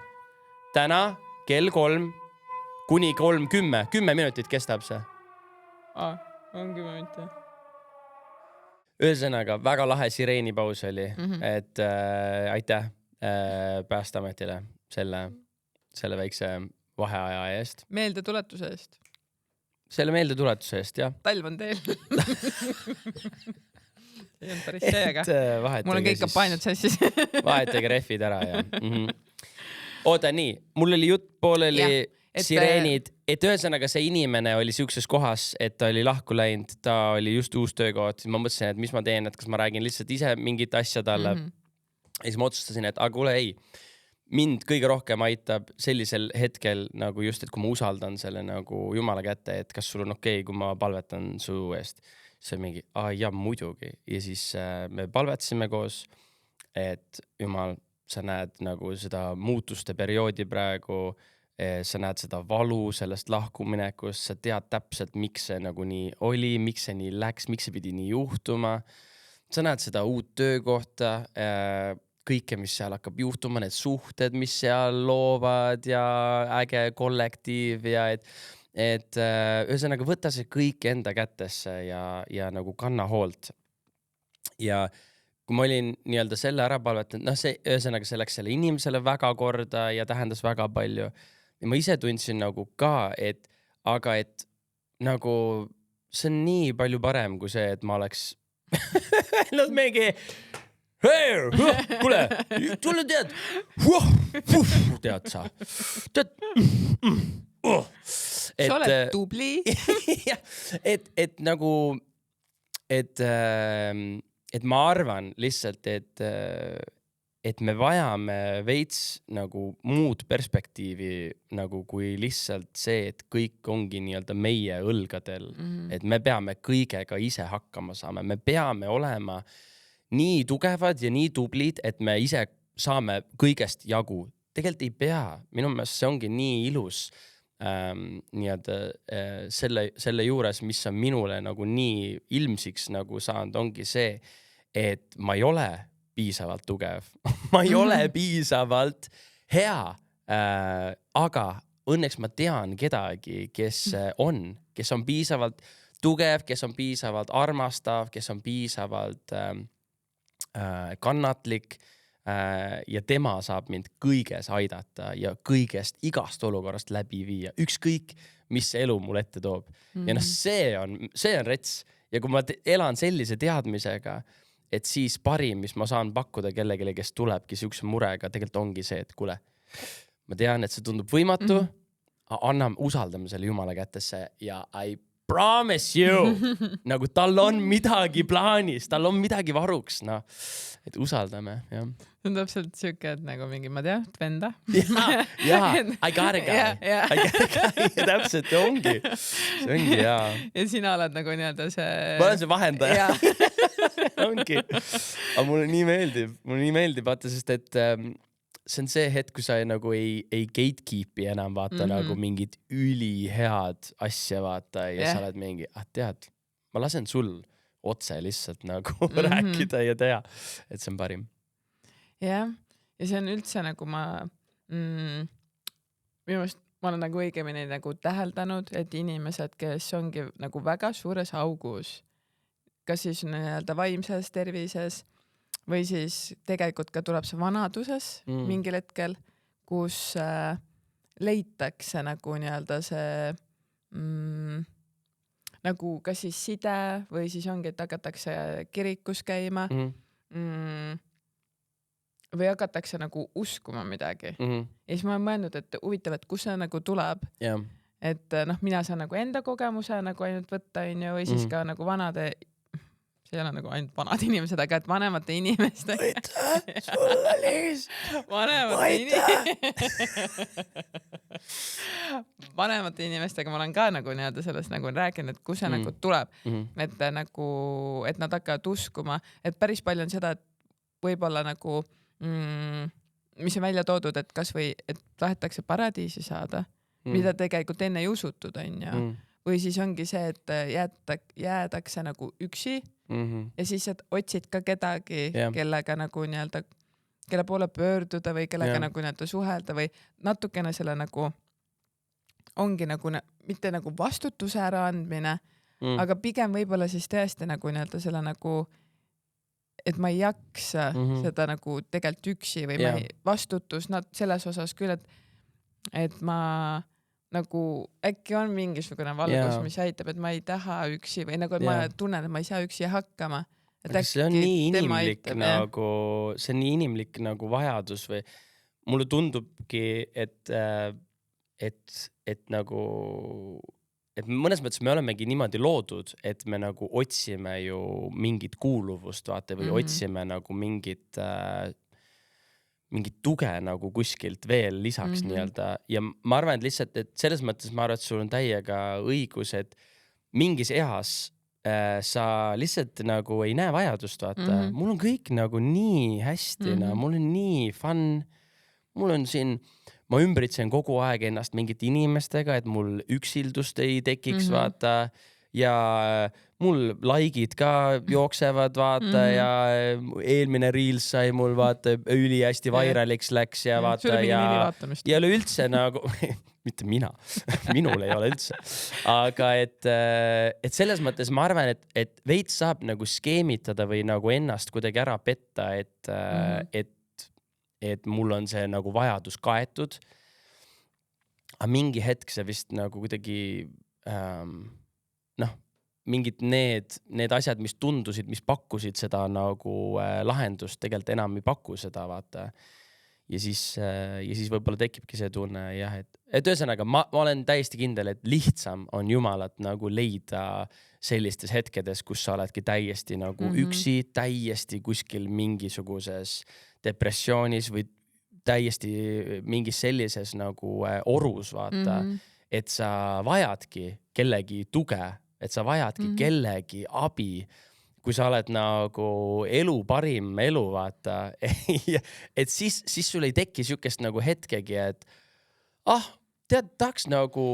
täna kell 3 kuni 3:10, 10 minutit kestab see. On 10 minutit. Ühesõnaga, väga lahe sireenipaus oli, et aitäh Päästeametile selle väikse vaheaja eest. Meeldetuletuse eest. Selle meeldetuletuse eest, jah. Talv on teel. See on päris seega. Mul on kõik kampaaniad sassis. Vahetage rehvid ära, jah. Oota, nii. Mul oli jutt pooleli sireenid, et ühesõnaga see inimene oli siukses kohas, et ta oli lahku läinud, ta oli just uus töökoht. Ma mõtlesin, et mis ma teen, et kas ma räägin lihtsalt ise mingit asja talle. Ja siis ma otsustasin, et kuule, ei. Mind kõige rohkem aitab sellisel hetkel nagu just, et kui ma usaldan selle nagu Jumala kätte, et kas sul on okei, kui ma palvetan su eest. See on mingi, jah, muidugi. Ja siis me palvetasime koos, et Jumal, sa näed nagu seda muutuste perioodi praegu, sa näed seda valu sellest lahkuminekust, sa tead täpselt, miks see nagu nii oli, miks see nii läks, miks see pidi nii juhtuma. Sa näed seda uut töökohta, kõike, mis seal hakkab juhtuma, need suhted, mis seal loovad ja äge kollektiiv ja et ühesõnaga võta see kõik enda kätesse ja nagu kanna hoolt. Ja kui ma olin nii-öelda selle ära palvetanud, see ühesõnaga see läks selle inimesele väga korda ja tähendas väga palju. Ja ma ise tundsin nagu ka, aga nagu see on nii palju parem kui see, et ma oleks öelnud mingi kuule, tulle tead, tead sa, tead, sa oled tubli. et nagu, et ma arvan lihtsalt, et et me vajame veits nagu muud perspektiivi nagu kui lihtsalt see, et kõik ongi nii-öelda meie õlgadel, et me peame kõigega ise hakkama saama, me peame olema nii tugevad ja nii tublid, et me ise saame kõigest jagu. Tegelikult ei pea, minu meelest see ongi nii ilus nii-öelda selle juures, mis on minule nagu nii ilmsiks nagu saanud, ongi see, et ma ei ole piisavalt tugev. ma ei ole piisavalt hea, aga õnneks ma tean kedagi, kes on piisavalt tugev, kes on piisavalt armastav, kes on piisavalt kannatlik ja tema saab mind kõiges aidata ja kõigest igast olukorrast läbi viia. Ükskõik, mis elu mul ette toob. Ja see on rets. Ja kui ma elan sellise teadmisega, et siis parim, mis ma saan pakkuda kellegile, kes tulebki siukse murega, tegelikult ongi see, et kuule, ma tean, et see tundub võimatu, usaldame selle Jumala kätesse ja I promise you, nagu tal on midagi plaanis, tal on midagi varuks, no, et usaldame, jah. See on täpselt siuke, et nagu mingi, ma tean, venda. Jaa, I got a guy. I got a guy, täpselt, see ongi, jaa. Ja sina oled nagu nii-öelda see... Ma olen see vahendaja. ongi. Aga mulle nii meeldib, vaata, sest et see on see hetk, kui sa nagu ei gatekeepi enam, vaata, nagu mingid ülihead asja, vaata, ja sa oled mingi, tead, ma lasen sul otse lihtsalt nagu rääkida ja teha, et see on parim. Jah, ja see on üldse nagu ma olen nagu õigemini nagu täheldanud, et inimesed, kes ongi nagu väga suures augus, kas siis nii-öelda vaimses tervises või siis tegelikult ka tuleb see vanaduses mingil hetkel, kus leitakse nagu nii-öelda see nagu kas siis side või siis ongi, et hakatakse kirikus käima või hakatakse nagu uskuma midagi. Ja siis ma olen mõelnud, et huvitav, et kus see nagu tuleb. Et mina saan nagu enda kogemuse nagu ainult võtta või siis ka nagu vanade, see ei ole nagu ainult vanad inimesed, aga et vanemate inimestega. Võita, sulle liis. Vanemate inimestega ma olen ka nagu nii-öelda sellest nagu rääkinud, et kus see nagu tuleb. Et nagu, et nad hakkavad uskuma, et päris palju on seda, et võib-olla nagu, mis on välja toodud, et kas või, et tahetakse paradiisi saada, mida tegelikult enne ei usutud, on ju. Või siis ongi see, et jäädakse nagu üksi ja siis otsid ka kedagi, kellega nagu nii-öelda, kelle poole pöörduda või kellega nagu nii-öelda suhelda või natukene selle nagu ongi nagu mitte nagu vastutuse äraandmine, aga pigem võib-olla siis tõesti nagu nii-öelda selle nagu, et ma ei jaksa seda nagu tegelikult üksi või vastutus selles osas küll, et ma nagu äkki on mingisugune valgus, mis aitab, et ma ei taha üksi või nagu, et ma tunnen, et ma ei saa üksi hakkama. See on nii inimlik nagu, see on nii inimlik nagu vajadus või mulle tundubki, et nagu, et mõnes mõttes me olemegi niimoodi loodud, et me nagu otsime ju mingit kuuluvust, vaata, või otsime nagu mingit tuge nagu kuskilt veel lisaks nii-öelda. Ja ma arvan, et lihtsalt, et selles mõttes ma arvan, et sul on täiega õigus, et mingis eas sa lihtsalt nagu ei näe vajadust, vaata. Mul on kõik nagu nii hästi, mul on nii fun. Mul on siin, ma ümbritsen kogu aeg ennast mingite inimestega, et mul üksildust ei tekiks, vaata. Ja mul like'id ka jooksevad, vaata, ja eelmine reels sai mul, vaata, üli hästi vairaliks läks ja vaata, ja üleüldse nagu, mitte minul ei ole üldse, aga et selles mõttes ma arvan, et veits saab nagu skeemitada või nagu ennast kuidagi ära petta, et mul on see nagu vajadus kaetud, aga mingi hetk see vist nagu kuidagi mingid need asjad, mis tundusid, mis pakkusid seda nagu lahendust, tegelikult enam ei paku seda, vaata. ja siis võib-olla tekibki see tunne jah, et ühesõnaga ma olen täiesti kindel, et lihtsam on Jumalat nagu leida sellistes hetkedes, kus sa oledki täiesti nagu üksi, täiesti kuskil mingisuguses depressioonis või täiesti mingis sellises nagu orus, vaata, et sa vajadki kellegi tuge, et sa vajadki kellegi abi, kui sa oled nagu elu parim elu, vaata, et siis sul ei teki siukest nagu hetkegi, et tead, tahaks nagu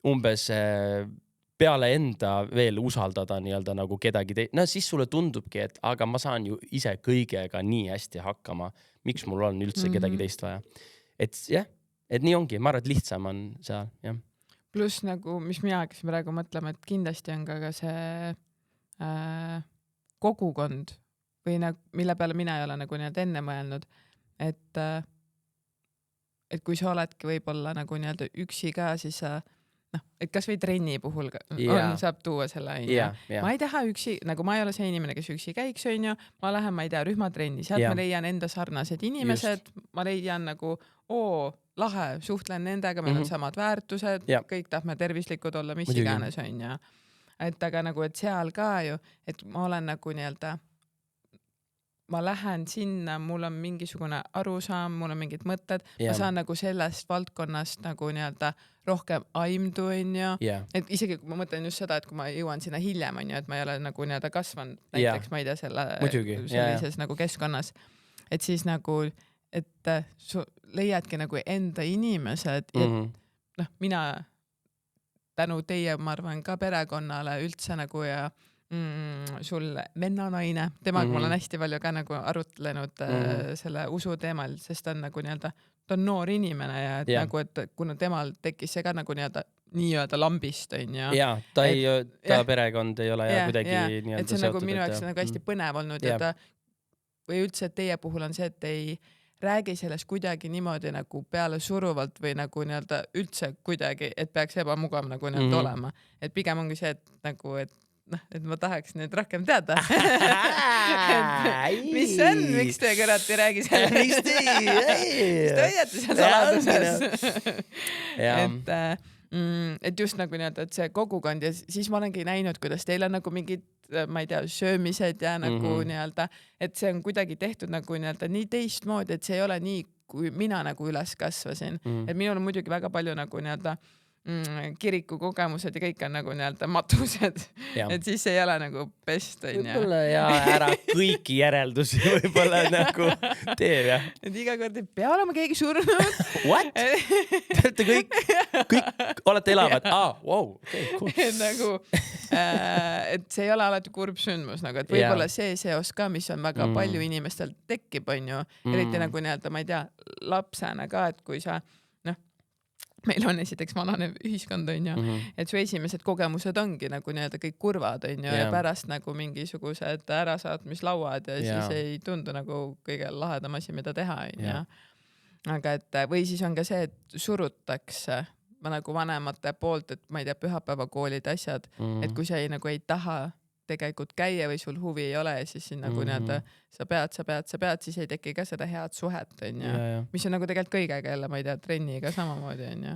umbes peale enda veel usaldada nii-öelda nagu kedagi no siis sulle tundubki, et aga ma saan ju ise kõigega nii hästi hakkama. Miks mul on üldse kedagi teist vaja? Et jah, et nii ongi. Ma arvan, et lihtsam on seal, jah. Plus nagu, mis mina hakkasin praegu mõtlema, et kindlasti on ka see kogukond või mille peale mina ei ole nagu nii-öelda enne mõelnud, et kui sa oledki võib-olla nagu nii-öelda üksi ka, siis et kas või trenni puhul saab tuua selle ma ei taha üksi, nagu ma ei ole see inimene, kes üksi käiks, ma lähen, ma ei tea, rühmatrenni, sealt ma leian enda sarnased inimesed, ma leian nagu, lahe, suhtlen nendega, meil on samad väärtused, kõik tahame tervislikud olla, mis iganes on ja et aga nagu, et seal ka ju, et ma olen nagu nii-öelda, ma lähen sinna, mul on mingisugune arusaam, mul on mingid mõtted, ma saan nagu sellest valdkonnast nagu nii-öelda rohkem aimdu, et isegi kui ma mõtlen just seda, et kui ma jõuan sinna hiljem, et ma ei ole nagu nii-öelda kasvanud näiteks, ma ei tea, sellises nagu keskkonnas, et siis nagu, et leiadki nagu enda inimesed, et mina tänu teie, ma arvan, ka perekonnale üldse nagu ja sul vennanaine, temaga ma olen hästi palju ka nagu arutlenud selle usu teemal, sest ta on nagu nii-öelda, ta on noor inimene ja et nagu, et kuna temal tekkis see ka nagu nii-öelda lambist on ja ta perekond ei ole kuidagi nii-öelda et see on nagu minu jaoks nagu hästi põnev olnud ja või üldse, et teie puhul on see, et ei räägi sellest kuidagi niimoodi nagu peale suruvalt või nagu nii-öelda üldse kuidagi, et peaks ebamugav nagu nii-öelda olema. Et pigem ongi see, et nagu, et ma tahaks nüüd rohkem teada. Mis on, miks te kõrat ei räägi selle? Miks te hoiate seal saladuses? Et just nagu nii-öelda, et see kogukond ja siis ma olengi näinud, kuidas teil on nagu mingid, ma ei tea, söömised ja nagu nii-öelda, et see on kuidagi tehtud nagu nii-öelda nii teistmoodi, et see ei ole nii, kui mina nagu üles kasvasin. Et minul on muidugi väga palju nagu nii-öelda kiriku kogemused ja kõik on nagu nii-öelda matused, et siis ei ole nagu best. Võib-olla ära kõiki järeldusi võib-olla nagu teeb, jah. Et iga kord ei pea olema keegi surnud. What? Te olete kõik olete elavad? Wow, okay, cool. Et nagu, et see ei ole alati kurb sündmus, nagu, et võib-olla see seos ka, mis on väga palju inimestel tekib, on ju, eriti nagu nii-öelda, ma ei tea, lapsena ka, et kui sa meil on esiteks vananev ühiskond, on ju, et su esimesed kogemused ongi nagu nii-öelda kõik kurvad, on ju, ja pärast nagu mingisugused ärasaatmislauad ja siis ei tundu nagu kõige lahedam asi, mida teha, on ju. Aga et, või siis on ka see, et surutakse nagu vanemate poolt, et ma ei tea, pühapäevakoolid asjad, et kui sa nagu ei taha tegelikult käia või sul huvi ei ole, siis nagu nii-öelda sa pead, siis ei teki ka seda head suhet, on ju. Mis on nagu tegelikult kõigega jälle, ma ei tea, trenniga samamoodi, on ju.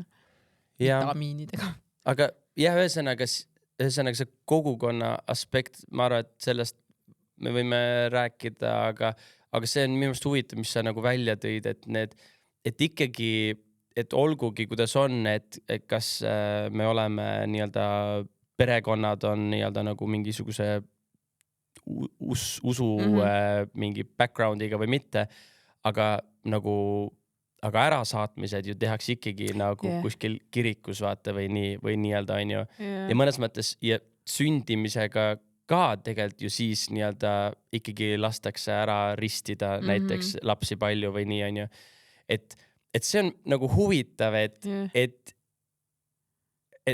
Vitamiinidega. Aga jah, ühesõnaga see kogukonna aspekt, ma arvan, et sellest me võime rääkida, aga see on minu arust huvitav, mis sa nagu välja tõid, et ikkagi, et olgugi, kuidas on, et kas me oleme nii-öelda perekonnad on nii-öelda nagu mingisuguse usu mingi backgroundiga või mitte, aga ärasaatmised ju tehakse ikkagi nagu kuskil kirikus, vaata, või nii-öelda on ju. Ja mõnes mõttes ja sündimisega ka tegelikult ju siis nii-öelda ikkagi lastakse ära ristida näiteks lapsi palju või nii on ju. Et see on nagu huvitav, et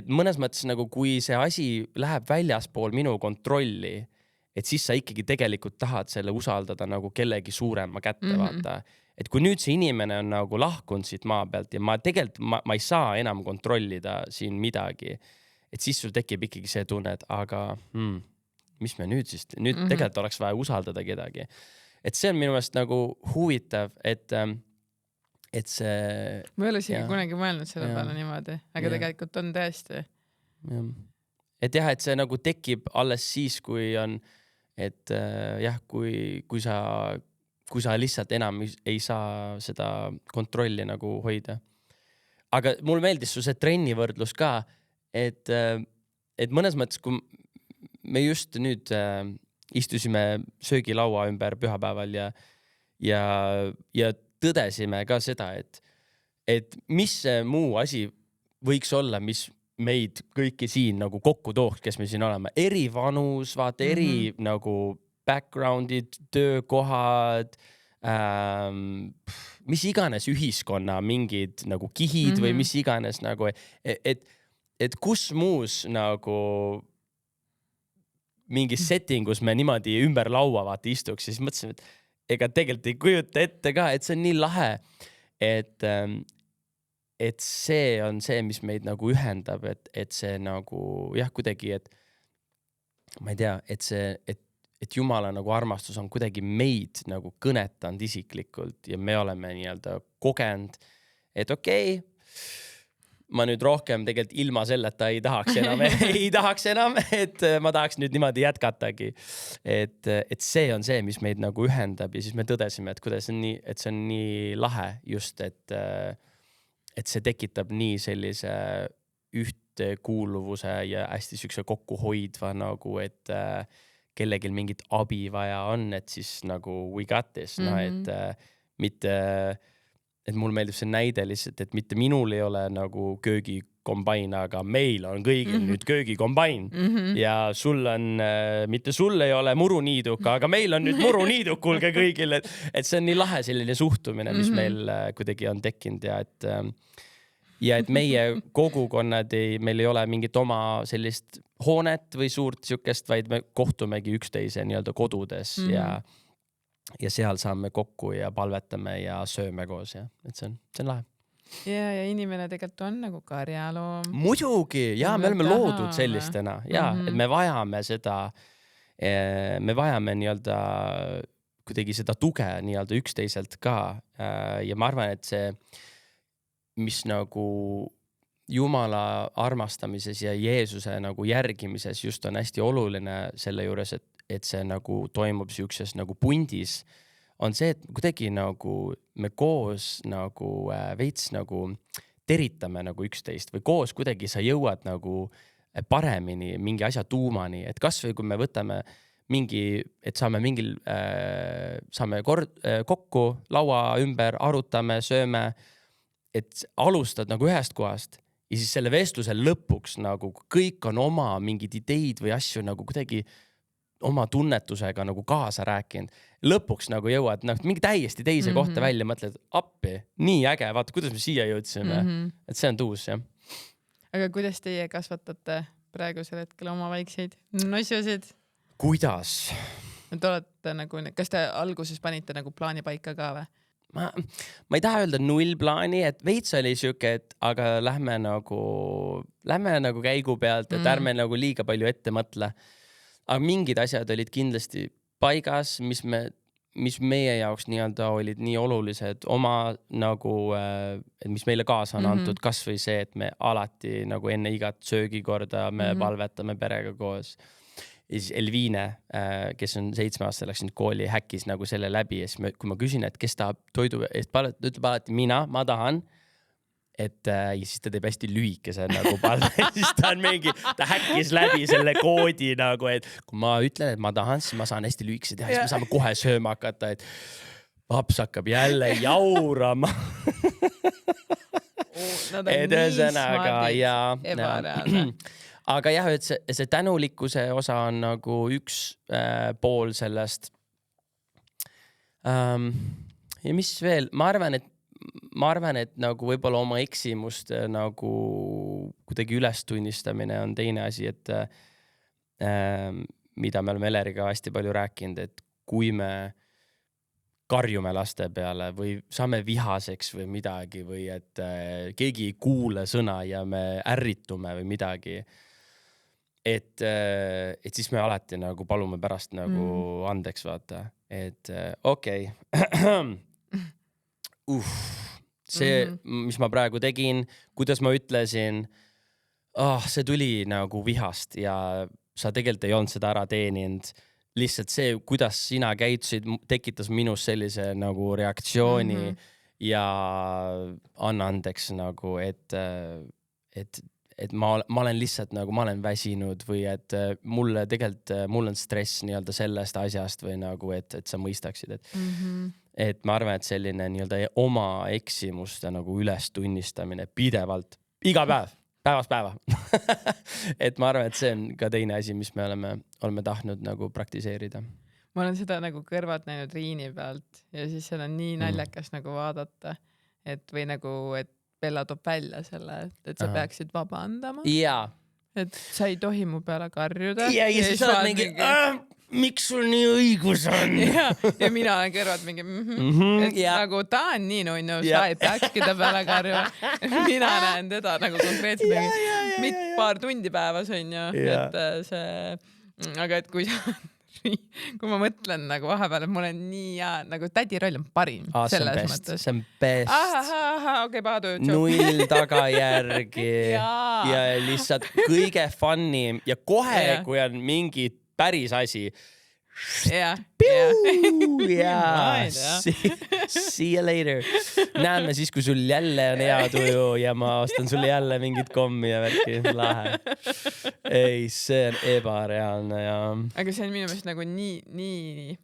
mõnes mõttes nagu kui see asi läheb väljaspool minu kontrolli, et siis sa ikkagi tegelikult tahad selle usaldada nagu kellegi suurema kätte, vaata. Et kui nüüd see inimene on nagu lahkunud siit maa pealt ja ma ei saa enam kontrollida siin midagi, et siis sul tekib ikkagi see tunne, et aga mis me nüüd siis, nüüd tegelikult oleks vaja usaldada kedagi. et see on minu meelest nagu huvitav, et see... Ma ei ole isegi kunagi mõelnud selle peale niimoodi, aga tegelikult on tõesti. Et jah, et see nagu tekib alles siis, kui on, et kui sa lihtsalt enam ei saa seda kontrolli nagu hoida. Aga mul meeldis su see trennivõrdlus ka, et mõnes mõttes, kui me just nüüd istusime söögilaua ümber pühapäeval ja tõdesime ka seda, et mis see muu asi võiks olla, mis meid kõiki siin nagu kokku tooks, kes me siin oleme. Eri vanus, vaata, eri nagu backgroundid, töökohad, mis iganes ühiskonna mingid nagu kihid või mis iganes nagu, et kus muus nagu mingis settingus me niimoodi ümber laua vaata istuks, siis mõtlesin, et ega tegelikult ei kujuta ette ka, et see on nii lahe, et see on see, mis meid nagu ühendab, et see nagu kuidagi, et ma ei tea, et Jumala nagu armastus on kuidagi meid nagu kõnetanud isiklikult ja me oleme nii-öelda kogenud, et okei, ma nüüd rohkem tegelikult ilma selleta ei tahaks enam, et ma tahaks nüüd niimoodi jätkatagi. Et see on see, mis meid nagu ühendab ja siis me tõdesime, et kuidas on nii, et see on nii lahe just, et see tekitab nii sellise ühtekuuluvuse ja hästi sükse kokkuhoidva nagu, et kellegil mingit abi vaja on, et siis nagu we got this, et mitte... Et mul meeldib see näide lihtsalt, et mitte minul ei ole nagu köögikombain, aga meil on kõigil nüüd köögikombain ja sul on, mitte sul ei ole muruniiduka, aga meil on nüüd muruniiduk kuulge kõigil, et see on nii lahe selline suhtumine, mis meil kuidagi on tekkinud ja et meie kogukonnad meil ei ole mingit oma sellist hoonet või suurt sükest, vaid me kohtumegi üksteise nii-öelda kodudes ja seal saame kokku ja palvetame ja sööme koos ja et see on lahe. Ja inimene tegelikult on nagu karjaloom. Muidugi, me oleme loodud sellistena et me vajame seda, me vajame nii-öelda kuidagi seda tuge nii-öelda üksteiselt ka ja ma arvan, et see, mis nagu Jumala armastamises ja Jeesuse nagu järgimises just on hästi oluline selle juures, et see nagu toimub siukses nagu pundis, on see, et kuidagi nagu me koos nagu veits nagu teritame nagu üksteist või koos kuidagi sa jõuad nagu paremini mingi asja tuumani, et kas või kui me võtame et saame saame kokku laua ümber, arutame, sööme, et alustad nagu ühest kohast ja siis selle vestluse lõpuks nagu kõik on oma mingid ideid või asju nagu kuidagi oma tunnetusega nagu kaasa rääkinud. Lõpuks nagu jõuad mingi täiesti teise kohta välja, mõtled appi, nii äge, vaata, kuidas me siia jõudsime. Et see on tuus, jah. Aga kuidas teie kasvatate praegusel hetkel oma väikseid nosjusid? Kuidas? Et olete nagu, kas te alguses panite nagu plaani paika ka või? Ma ei taha öelda 0 plaani, et veits oli siuke, et aga lähme nagu käigu pealt, et ärme nagu liiga palju ette mõtle. Aga mingid asjad olid kindlasti paigas, mis meie jaoks nii-öelda olid nii olulised oma nagu, mis meile kaasa on antud, kas või see, et me alati nagu enne igat söögikorda me palvetame perega koos. Ja siis Elviine, kes on 7-aastane, läks nüüd kooli, häkkis nagu selle läbi ja siis kui ma küsin, et kes tahab toidu eest palvetada, ütleb alati ma tahan. Ja siis ta teeb hästi lühikese nagu palve. Siis ta häkkis läbi selle koodi nagu, et kui ma ütlen, et ma tahan, siis ma saan hästi lühikese teha, siis me saame kohe sööma hakata, et paps hakkab jälle jaurama. Nad on nii smaadid, ebareaalne. Aga jah, et see tänulikkuse osa on nagu üks pool sellest. Ja mis veel? Ma arvan, et nagu võib-olla oma eksimust nagu kuidagi ülestunnistamine on teine asi, et mida me oleme Eleriga hästi palju rääkinud, et kui me karjume laste peale või saame vihaseks või midagi või et keegi ei kuule sõna ja me ärritume või midagi, et siis me alati nagu palume pärast nagu andeks, vaata, et okei. See, mis ma praegu tegin, kuidas ma ütlesin, see tuli nagu vihast ja sa tegelikult ei olnud seda ära teeninud. Lihtsalt see, kuidas sina käitusid, tekitas minus sellise nagu reaktsiooni ja anna andeks nagu, et ma olen lihtsalt nagu, ma olen väsinud või et mul on stress nii-öelda sellest asjast või nagu, et sa mõistaksid, et ma arvan, et selline nii-öelda oma eksimuste nagu üles tunnistamine pidevalt, iga päev, päevast päeva. Et ma arvan, et see on ka teine asi, mis me oleme tahtnud nagu praktiseerida. Ma olen seda nagu kõrvalt näinud Riini pealt ja siis seal on nii naljakas nagu vaadata, et või nagu, et Bella toob välja selle, et sa peaksid vabandama. Jaa. Et sa ei tohi mu peale karjuda. Ja siis sa oled mingi, miks sul nii õigus on? Ja mina olen kõrvalt mingi, nagu ta on nii nunnu, sa ei peakski ta peale karjuma. Mina näen teda nagu konkreetselt paar tundi päevas on ju, et see, aga et kui ma mõtlen nagu vahepeal, et mul on nii hea, nagu tädi roll on parim selles mõttes. See on best. Okei, Paadu. Null tagajärgi ja lihtsalt kõige funnim ja kohe, kui on mingi päris asi. See you later. Näeme siis, kui sul jälle on hea tuju ja ma ostan sulle jälle mingit kommi ja värki. Lähe. Ei, see on ebareaalne ja... Aga see on minu meelest nagu nii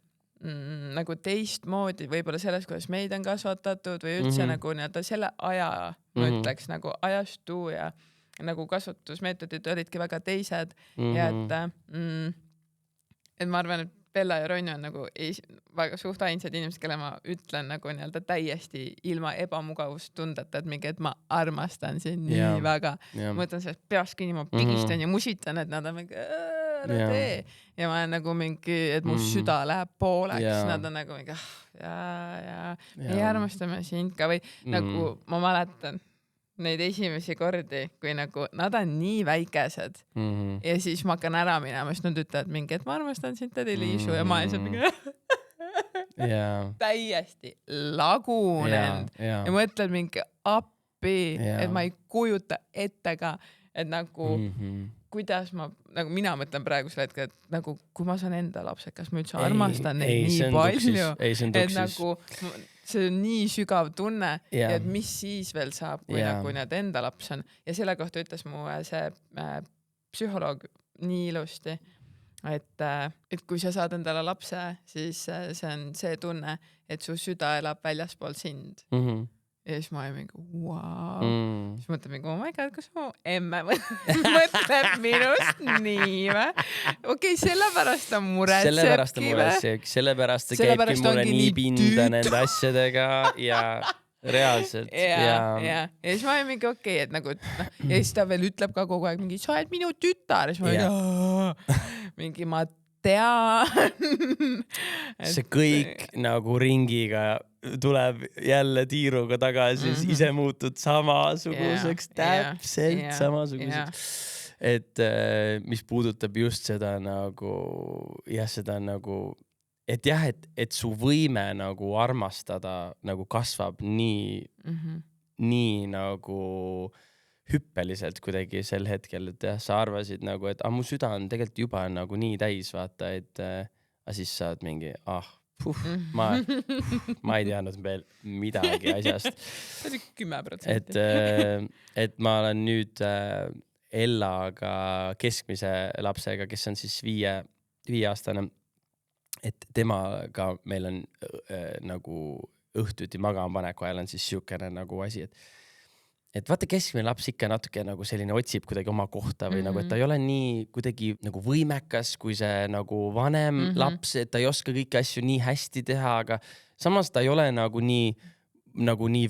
nagu teistmoodi võib-olla selles, kuidas meid on kasvatatud või üldse nagu nii-öelda selle aja, ma ütleks nagu ajastu ja nagu kasvatusmeetodid olidki väga teised ja et ma arvan, et Bella ja Ronju on nagu väga suht ainsad inimesed, kelle ma ütlen nagu nii-öelda täiesti ilma ebamugavustundeta, et mingi, et ma armastan sind nii väga. Ma ütlen sellest peast kinni, ma pigistan ja musitan, et nad on mingi tee. Ja ma olen nagu mingi, et mu süda läheb pooleks. Nad on nagu mingi, me armastame sind ka või nagu ma mäletan neid esimesi kordi, kui nagu nad on nii väikesed ja siis ma hakkan ära minema, sest nad ütlevad mingi, et ma armastan sind, tädi Liisu ja ma olen mingi täiesti lagunenud ja mõtled mingi appi, et ma ei kujuta ette ka, et nagu kuidas nagu mina mõtlen praegusel hetkel, et nagu kui ma saan enda lapsed, kas ma üldse armastan neid nii palju, et nagu see on nii sügav tunne, et mis siis veel saab, kui nagu need enda laps on. Ja selle kohta ütles mu see psühholoog nii ilusti, et kui sa saad endale lapse, siis see on see tunne, et su süda elab väljaspool sind. Ja siis ma olen mingi, wow. Siis mõtled mingi, oh my god, kas mu emme mõtleb minust nii või? Okei, sellepärast on muretsebki või? Sellepärast see käibki mulle nii pinda nende asjadega ja reaalselt. Ja siis ma olen mingi okei, et nagu, ja siis ta veel ütleb ka kogu aeg mingi, sa oled minu tütar. Ja siis ma mingi, ma tean. See kõik nagu ringiga tuleb jälle tiiruga tagasi, ise muutud samasuguseks, täpselt samasuguseks. Et mis puudutab just seda nagu, seda nagu, et jah, et su võime nagu armastada nagu kasvab nii nagu hüppeliselt kuidagi sel hetkel, et jah, sa arvasid nagu, et mu süda on tegelikult juba nagu nii täis, vaata, et siis saad mingi, ma ei teadnud veel midagi asjast. See oli 10%. Et ma olen nüüd Ellaga keskmise lapsega, kes on siis 5-aastane, et temaga meil on nagu õhtuti magamapaneku ajal on siis siukene nagu asi, et vaata keskmine laps ikka natuke nagu selline otsib kuidagi oma kohta või nagu, et ta ei ole nii kuidagi nagu võimekas kui see nagu vanem laps, et ta ei oska kõiki asju nii hästi teha, aga samas ta ei ole nagu nii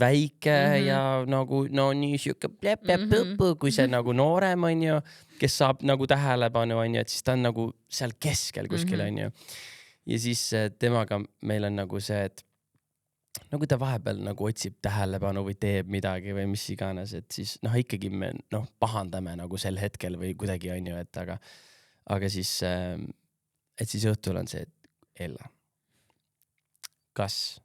väike ja nagu nii siuke plepe-põpõ, kui see nagu noorem on ju, kes saab nagu tähelepanu on ju, et siis ta on nagu seal keskel kuskil on ju. Ja siis temaga meil on nagu see, no kui ta vahepeal nagu otsib tähelepanu või teeb midagi või mis iganes, et siis ikkagi me pahandame nagu sel hetkel või kuidagi on ju, et aga siis, et siis õhtul on see, et Ella, kas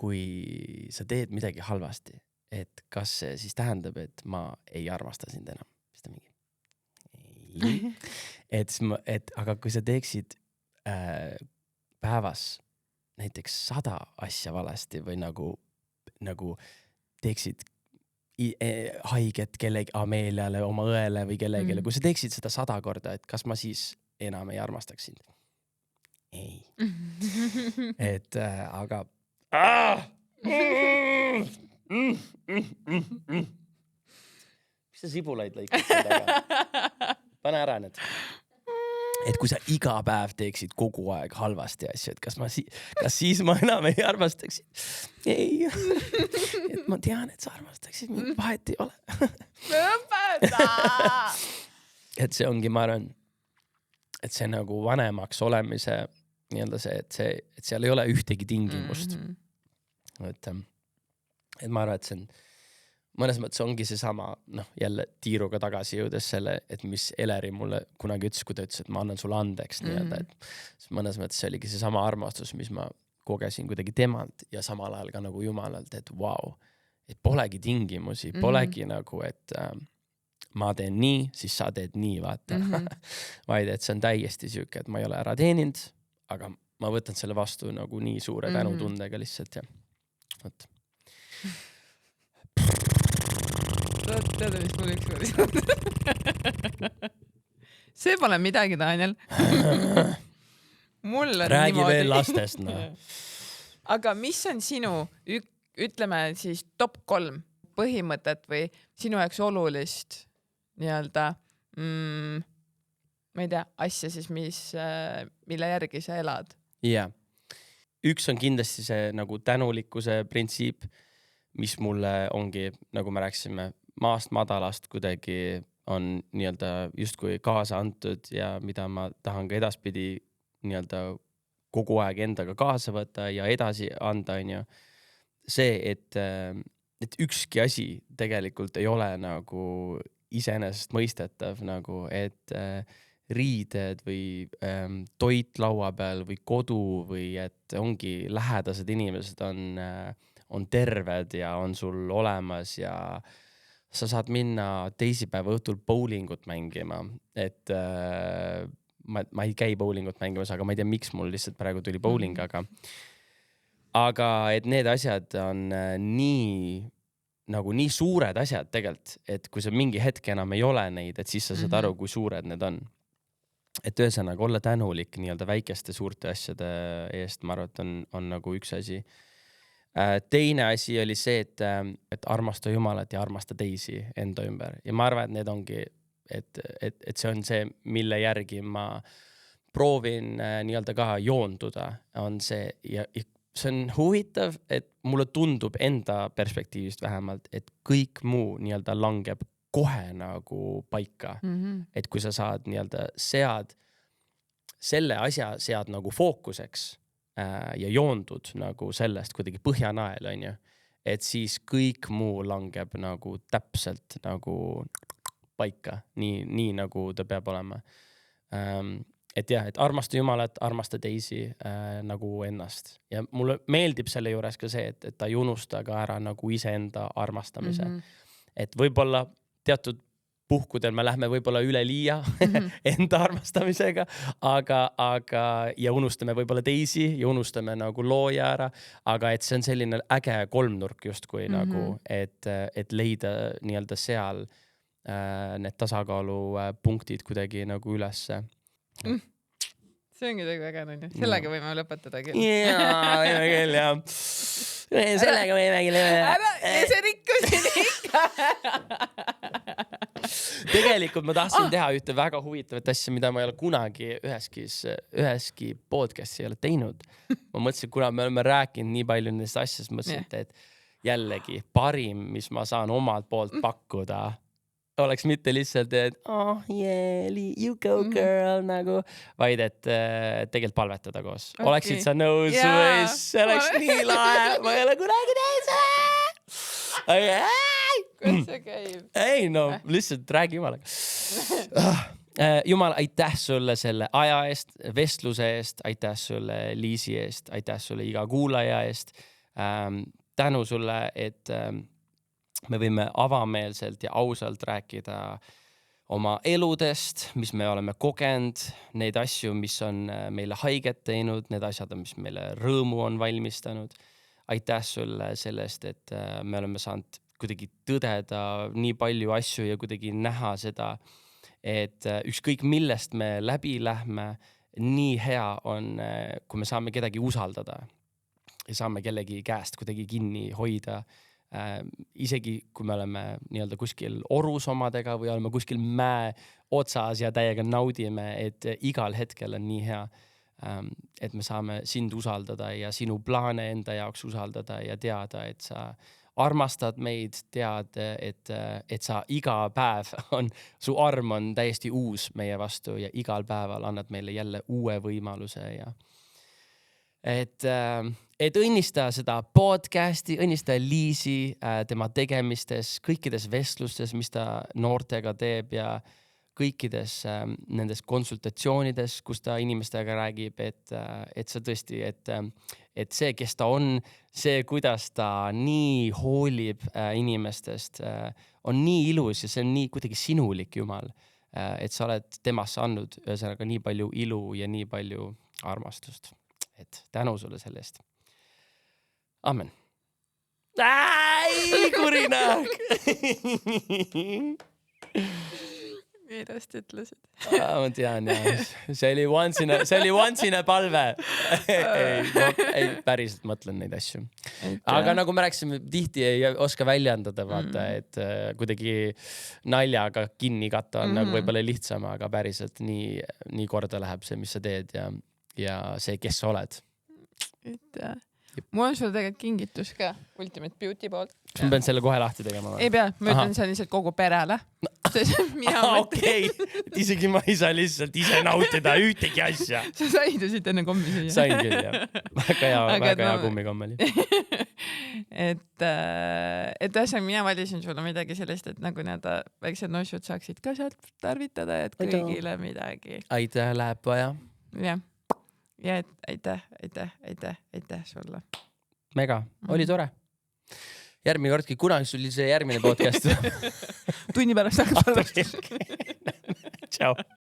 kui sa teed midagi halvasti, et kas see siis tähendab, et ma ei armasta sind enam? Siis ta mingi, et aga kui sa teeksid päevas näiteks 100 asja valesti või nagu teeksid haiget kellegi Ameeliale, oma õele või kellegi, kui sa teeksid seda 100 korda, et kas ma siis enam ei armastaks sind? Ei. Et aga mis sa sibulaid lõikad taga? Pane ära need. Et kui sa iga päev teeksid kogu aeg halvasti asju, et kas siis ma enam ei armastaksid? Ei. Et ma tean, et sa armastaksid, vahet ei ole. Lõpeta! Et see ongi, ma arvan, et see nagu vanemaks olemise nii-öelda see, et seal ei ole ühtegi tingimust. Et ma arvan, et see on mõnes mõttes ongi see sama, jälle tiiruga tagasi jõudes selle, et mis Eleri mulle kunagi ütles, kui ta ütles, et ma annan sulle andeks nii-öelda, et mõnes mõttes see oligi see sama armastus, mis ma kogesin kuidagi temalt ja samal ajal ka nagu Jumalalt, et vau, et polegi tingimusi, polegi nagu, et ma teen nii, siis sa teed nii, vaata. Vaid, et see on täiesti siuke, et ma ei ole ära teeninud, aga ma võtan selle vastu nagu nii suure tänutundega lihtsalt ja võt. Tead, mis mul ükskord. See pole midagi, Daniel. Räägi niimoodi. Veel lastest, Aga mis on sinu, ütleme siis top 3 põhimõtet või sinu jaoks olulist nii-öelda, ma ei tea, asja siis, mille järgi sa elad? Yeah. Üks on kindlasti see nagu tänulikkuse printsiip, mis mulle ongi, nagu me rääkisime, maast madalast kuidagi on nii-öelda justkui kaasa antud ja mida ma tahan ka edaspidi nii-öelda kogu aeg endaga kaasa võtta ja edasi anda, on ju. See, et ükski asi tegelikult ei ole nagu iseenesest mõistetav, nagu et riided või toit laua peal või kodu või et ongi lähedased inimesed on terved ja on sul olemas ja sa saad minna teisipäeva õhtul bowlingut mängima, et ma ei käi bowlingut mängimas, aga ma ei tea, miks mul lihtsalt praegu tuli bowling, aga et need asjad on nii suured asjad tegelikult, et kui sa mingi hetk enam ei ole neid, et siis sa saad aru, kui suured need on. Et ühesõnaga olla tänulik nii-öelda väikeste suurte asjade eest, ma arvan, et on nagu üks asi. Teine asi oli see, et armasta Jumalat ja armasta teisi enda ümber. Ja ma arvan, et need ongi, et see on see, mille järgi ma proovin nii-öelda ka joonduda, on see. Ja see on huvitav, et mulle tundub enda perspektiivist vähemalt, et kõik muu nii-öelda langeb kohe nagu paika. Et kui sa saad nii-öelda selle asja sead nagu fookuseks ja joondud nagu sellest kuidagi põhjanael, on ju, et siis kõik muu langeb nagu täpselt nagu paika, nii nagu ta peab olema. Et jah, et armasta Jumalat, armasta teisi nagu ennast. Ja mulle meeldib selle juures ka see, et ta ei unusta ka ära nagu iseenda armastamise. Et võib-olla teatud puhkudel me lähme võib-olla üle liia enda armastamisega, aga ja unustame võib-olla teisi ja unustame nagu looja ära, aga et see on selline äge kolmnurk justkui nagu, et leida nii-öelda seal need tasakaalu punktid kuidagi nagu ülesse. See ongi tegelikult väga nõnne. Sellega võime lõpetada küll. Jaa, võime küll, jah. Sellega võime küll. Ära, see rikkusin ikka. Tegelikult ma tahtsin teha ühte väga huvitavat asja, mida ma ei ole kunagi üheski podcasti ei ole teinud. Ma mõtlesin, kuna me oleme rääkinud nii palju nendest asjast, mõtlesin, et jällegi parim, mis ma saan omalt poolt pakkuda, oleks mitte lihtsalt, et oh yeah, you go girl nagu, vaid et tegelikult palvetada koos. Okay. Oleksid sa nõus või? See oleks nii lahe. Ma ei ole kunagi teinud seda. Kuidas see käib? Ei no, lihtsalt räägi jumalaga. Jumal, aitäh sulle selle aja eest, vestluse eest, aitäh sulle Liisi eest, aitäh sulle iga kuulaja eest. Tänu sulle, et me võime avameelselt ja ausalt rääkida oma eludest, mis me oleme kogenud, neid asju, mis on meile haiget teinud, need asjad, mis meile rõõmu on valmistanud. Aitäh sulle sellest, et me oleme saanud kuidagi tõdeda nii palju asju ja kuidagi näha seda, et ükskõik millest me läbi lähme, nii hea on, kui me saame kedagi usaldada ja saame kellegi käest kuidagi kinni hoida. Isegi kui me oleme nii-öelda kuskil orus omadega või oleme kuskil mäe otsas ja täiega naudime, et igal hetkel on nii hea, et me saame sind usaldada ja sinu plaane enda jaoks usaldada ja teada, et sa armastad meid, tead, et sa iga päev su arm on täiesti uus meie vastu ja igal päeval annad meile jälle uue võimaluse ja et õnnista seda podcasti, õnnista Liisi tema tegemistes, kõikides vestlustes, mis ta noortega teeb ja kõikides nendes konsultatsioonides, kus ta inimestega räägib, et sa tõesti, et see, kes ta on, see, kuidas ta nii hoolib inimestest, on nii ilus ja see on nii kuidagi sinulik, Jumal, et sa oled temasse andnud ühesõnaga nii palju ilu ja nii palju armastust. Et tänu sulle sellest. Amen. Kurinahk! Eedast ütlesid. Ma tean, jah. See oli once in a palve. Ei, päriselt mõtlen neid asju. Aga nagu me rääkisime, tihti ei oska väljendada, vaata, et kuidagi naljaga kinni katta on nagu võib-olla lihtsam, aga päriselt nii korda läheb see, mis sa teed ja see, kes sa oled. Mul on sulle tegelikult kingitus ka Ultimate Beauty poolt. Kas ma pean selle kohe lahti tegema? Ei pea, ma ütlen see lihtsalt kogu perele. Okei, isegi ma ei saa lihtsalt ise nautida ühtegi asja. Sa said ju siit enne kommi siia. Sain küll, jah. Väga hea kummikomm oli. Et asja mina valisin sulle midagi sellist, et nagu need väiksed nošud saaksid ka sealt tarvitada, et kõigile midagi. Aitäh, läheb vaja. Jah. Ja aitäh sulle. Mega, oli tore. Järgmine kordki, kunagi sul oli see järgmine podcast. Tunni pärast hakkab. Ciao.